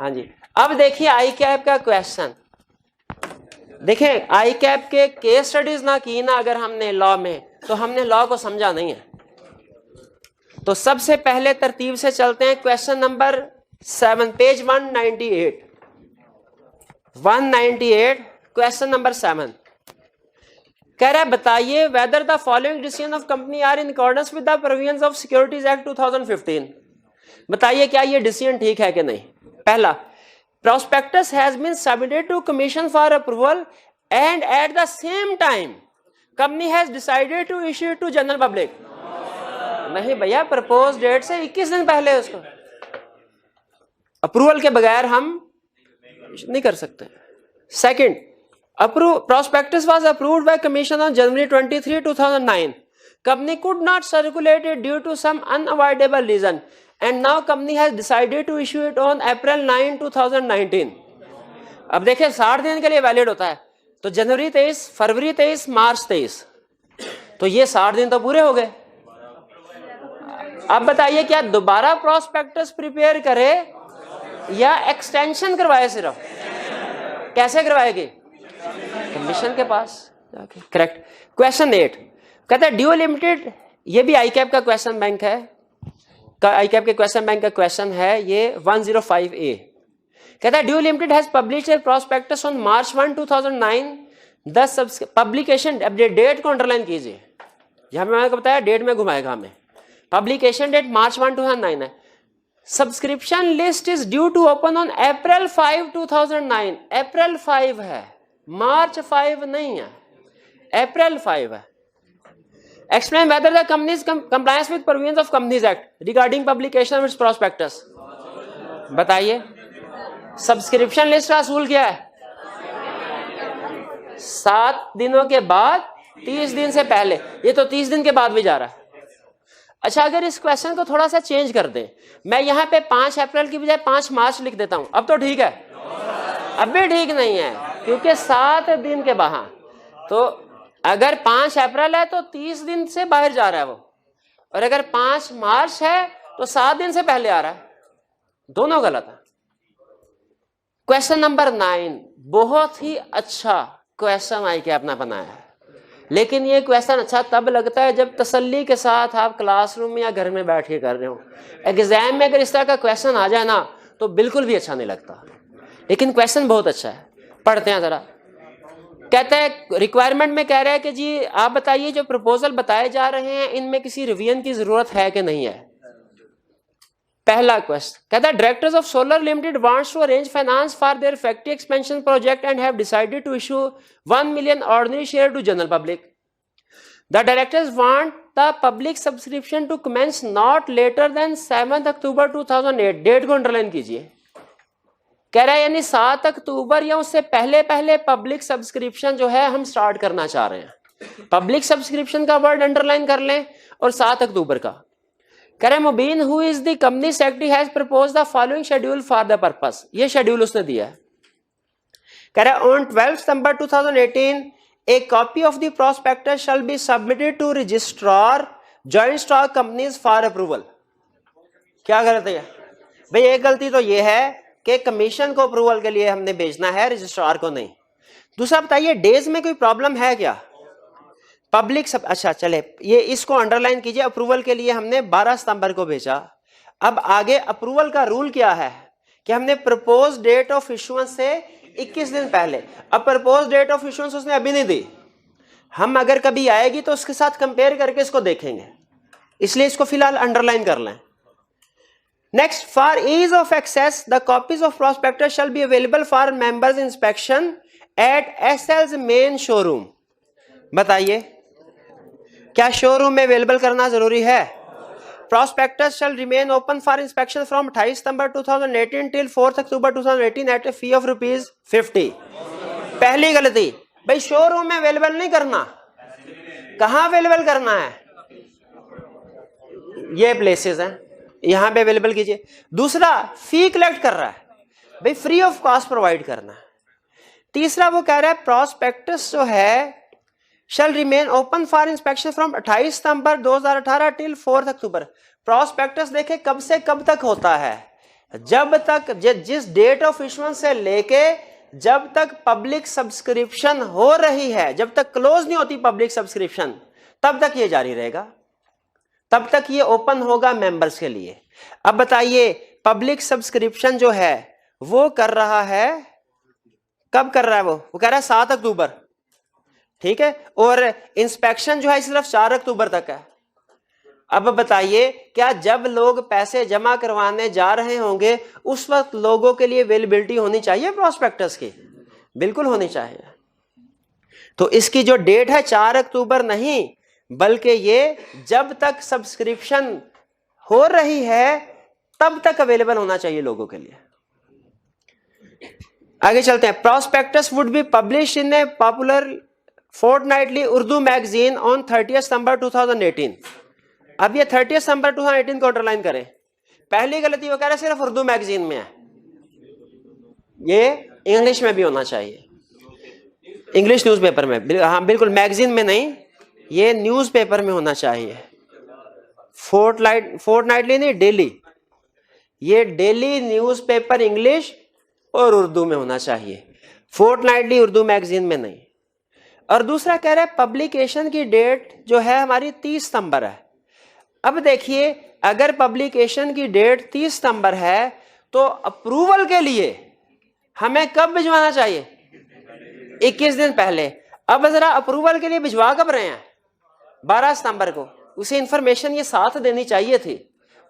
हाँ जी, अब देखिए आई कैप का क्वेश्चन। देखें आई कैप के केस स्टडीज ना की ना अगर हमने लॉ में, तो हमने लॉ को समझा नहीं है। तो सबसे पहले तरतीब से चलते हैं। Question number 7 page 198 question number 7 कह रहा है बताइए whether the following decision of company are in accordance with the provisions of securities act 2015। बताइए क्या ये डिसीजन ठीक है कि नहीं। पहला, prospectus has been submitted to commission for approval and at the same time company has decided to issue it to general public। नहीं भैया, प्रपोज डेट से 21 दिन पहले उसको अप्रूवल के बगैर हम नहीं कर सकते। Second, prospectus was approved by commission on January 23, 2009। company could not circulate it due to some unavoidable reason and now company has decided to issue it on April 9, 2019। अब देखिए 60 दिन के लिए वैलिड होता है, तो जनवरी 23, फरवरी 23, मार्च 23, तो ये 60 दिन तो पूरे हो गए। अब बताइए क्या दोबारा प्रोस्पेक्टस प्रिपेयर करे या एक्सटेंशन करवाए? सिर्फ कैसे करवाएगी? कमीशन के पास जाके। करेक्ट। क्वेश्चन 8 कहता है ड्यू लिमिटेड, ये भी आई कैप का क्वेश्चन बैंक है, आई कैप के क्वेश्चन बैंक का क्वेश्चन है ये 105A। कहता है due limited has published A prospectus on March 1, 2009। The publication, अब डेट को अंडरलाइन कीजिए, यहां पे मैंने बताया डेट में घुमाएगा हमें। पब्लिकेशन डेट मार्च 1, 2009 है। Subscription list is due to open on April 5, 2009। April 5 है, मार्च 5 नहीं है, अप्रैल 5 है। Explain whether the company is compliance with provisions of Companies Act regarding publication of its prospectus। बताइए सब्सक्रिप्शन लिस्ट का असूल क्या है? 7 दिनों के बाद 30 दिन से पहले, ये तो 30 दिन के बाद भी जा रहा है। अच्छा, अगर इस क्वेश्चन को थोड़ा सा चेंज कर दें, मैं यहाँ पे 5 अप्रैल की बजाय 5 मार्च लिख देता हूं, अब तो ठीक है? अब भी ठीक नहीं है, क्योंकि 7 दिन के बाद, तो अगर 5 अप्रैल है तो 30 दिन से बाहर जा रहा है वो, और अगर 5 मार्च है तो 7 दिन से पहले आ रहा है, दोनों गलत है। क्वेश्चन नंबर 9 बहुत ही अच्छा क्वेश्चन आई कैप ने बनाया है, लेकिन ये क्वेश्चन अच्छा तब लगता है जब तसल्ली के साथ आप क्लासरूम में या घर में बैठ के कर रहे हो। एग्जाम में अगर इस तरह का क्वेश्चन आ जाए ना तो बिल्कुल भी अच्छा नहीं लगता, लेकिन क्वेश्चन बहुत अच्छा है। पढ़ते हैं जरा। कहते हैं रिक्वायरमेंट में कह रहे हैं कि जी आप बताइए जो प्रपोजल बताए जा रहे हैं इनमें किसी रिवीजन की जरूरत है कि नहीं है। पहला क्वेश्चन कहता है directors of solar limited wants to arrange finance for their factory expansion project and have decided to issue 1 million ordinary share to general public. The directors want the public subscription to commence not later than 7 October 2008। Date को underline कीजिए। कह रहा है यानी 7 अक्टूबर या उससे पहले पहले पब्लिक सब्सक्रिप्शन जो है हम स्टार्ट करना चाह रहे हैं। पब्लिक सब्सक्रिप्शन का वर्ड अंडरलाइन कर लें और 7 अक्टूबर का। कह रहे हैं Mubeen who is the company secretary has proposed the following schedule for the purpose. ये शेड्यूल उसने दिया है। कह रहा है on 12 September 2018 a copy of the prospectus shall be submitted to registrar joint stock companies for approval. क्या गलत है भाई? एक गलती तो ये है कि कमीशन को अप्रूवल के लिए हमने भेजना है, रजिस्ट्रार को नहीं। दूसरा बताइए डेज में कोई प्रॉब्लम है क्या? पब्लिक सब अच्छा चले, ये इसको अंडरलाइन कीजिए। अप्रूवल के लिए हमने 12 सितंबर को भेजा। अब आगे अप्रूवल का रूल क्या है कि हमने प्रपोज डेट ऑफ इशुएंस से 21 दिन पहले। अब प्रपोज डेट ऑफ इशुएंस उसने अभी नहीं दी, हम अगर कभी आएगी तो उसके साथ कंपेयर करके इसको देखेंगे, इसलिए इसको फिलहाल अंडरलाइन कर लें। Next, for ease of access, the copies of prospectus shall be available for members inspection at SL's main showroom। बताइए क्या शोरूम में अवेलेबल करना जरूरी है? Prospectus shall remain open for inspection from 28 September 2018 till 4 October 2018 at a fee of ₹50। पहली गलती भाई, showroom में अवेलेबल नहीं करना, कहाँ अवेलेबल करना है? ये प्लेसेस हैं, यहां पे अवेलेबल कीजिए। दूसरा, फी कलेक्ट कर रहा है, भाई फ्री ऑफ कॉस्ट प्रोवाइड करना है। तीसरा वो कह रहा है प्रोस्पेक्टस जो है shall remain open for inspection from 28 September 2018 till 4 October. Prospectus देखे कब से कब तक होता है? जब तक जिस डेट ऑफ इशुएंस से लेके जब तक पब्लिक सब्सक्रिप्शन हो रही है, जब तक क्लोज नहीं होती पब्लिक सब्सक्रिप्शन, तब तक ये जारी रहेगा, तब तक ये ओपन होगा मेंबर्स के लिए। अब बताइए, पब्लिक सब्सक्रिप्शन जो है वो कर रहा है, कब कर रहा है? वो कह रहा है 7 अक्टूबर, ठीक है, और इंस्पेक्शन जो है सिर्फ 4 अक्टूबर तक है। अब बताइए, क्या जब लोग पैसे जमा करवाने जा रहे होंगे उस वक्त लोगों के लिए अवेलेबिलिटी होनी चाहिए प्रोस्पेक्टस की? बिल्कुल होनी चाहिए। तो इसकी जो डेट है 4 अक्टूबर नहीं, बल्कि ये जब तक सब्सक्रिप्शन हो रही है तब तक अवेलेबल होना चाहिए लोगों के लिए। आगे चलते हैं। Prospectus would be publish in A popular fortnightly Urdu magazine on 30 सितंबर 2018। अब ये 30 सितंबर 2018 को अंडरलाइन करें। पहली गलती वो कह रहे सिर्फ उर्दू मैगजीन में है, ये इंग्लिश में भी होना चाहिए, इंग्लिश न्यूज़पेपर में। हाँ बिल्कुल, मैगजीन में नहीं, ये न्यूज़पेपर में होना चाहिए। फोर्टनाइटली नहीं, डेली। ये डेली न्यूज़पेपर इंग्लिश और उर्दू में होना चाहिए, फोर्टनाइटली उर्दू मैगजीन में नहीं। और दूसरा कह रहा है पब्लिकेशन की डेट जो है हमारी 30 सितंबर है। अब देखिए, अगर पब्लिकेशन की डेट 30 सितंबर है तो अप्रूवल के लिए हमें कब भिजवाना चाहिए? 21 दिन पहले। अब जरा अप्रूवल के लिए भिजवा कब रहे हैं? 12 सितंबर को। उसे इंफॉर्मेशन ये साथ देनी चाहिए थी,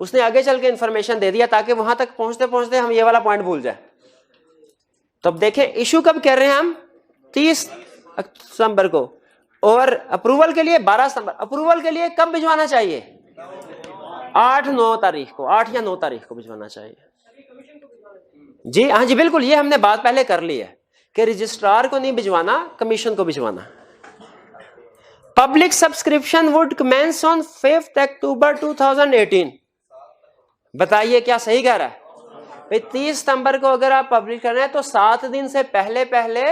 उसने आगे चल के इंफॉर्मेशन दे दिया ताकि वहां तक पहुंचते पहुंचते हम ये वाला पॉइंट भूल जाए। तो अब देखें, इशू कब कर रहे हैं हम? 30 सितंबर को, और अप्रूवल के लिए 12 सितंबर। अप्रूवल के लिए कब भिजवाना चाहिए? 8-9 तारीख को, 8 या 9 तारीख को भिजवाना चाहिए। जी हाँ जी बिल्कुल, ये हमने बात पहले कर ली है कि रजिस्ट्रार को नहीं भिजवाना, कमीशन को भिजवाना। Public subscription would commence on 5 October 2018। बताइए क्या सही कह रहा है? 30 सितंबर को अगर आप पब्लिश कर रहे हैं तो 7 दिन से पहले पहले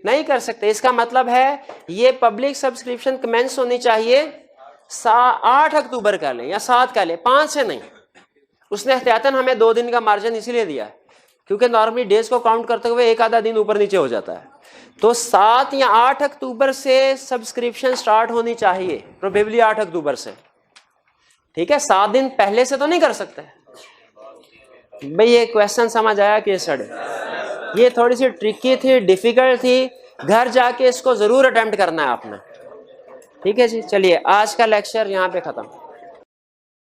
नहीं कर सकते। इसका मतलब है ये पब्लिक सब्सक्रिप्शन कमेंस होनी चाहिए 8 अक्टूबर का लें या 7 का लें, 5 से नहीं। उसने एहतियातन हमें 2 दिन का मार्जिन इसीलिए दिया है क्योंकि नॉर्मली डेज को काउंट करते हुए एक आधा दिन ऊपर नीचे हो जाता है। तो 7 या 8 अक्टूबर से सब्सक्रिप्शन स्टार्ट होनी चाहिए, प्रोबेबली 8 अक्टूबर से। ठीक है, 7 दिन पहले से तो नहीं कर सकते भाई। ये क्वेश्चन समझ आया कि स्टडी? ये थोड़ी सी ट्रिकी थी, डिफिकल्ट थी, घर जाके इसको जरूर अटेम्प्ट करना है आपने। ठीक है जी, चलिए आज का लेक्चर यहाँ पे खत्म।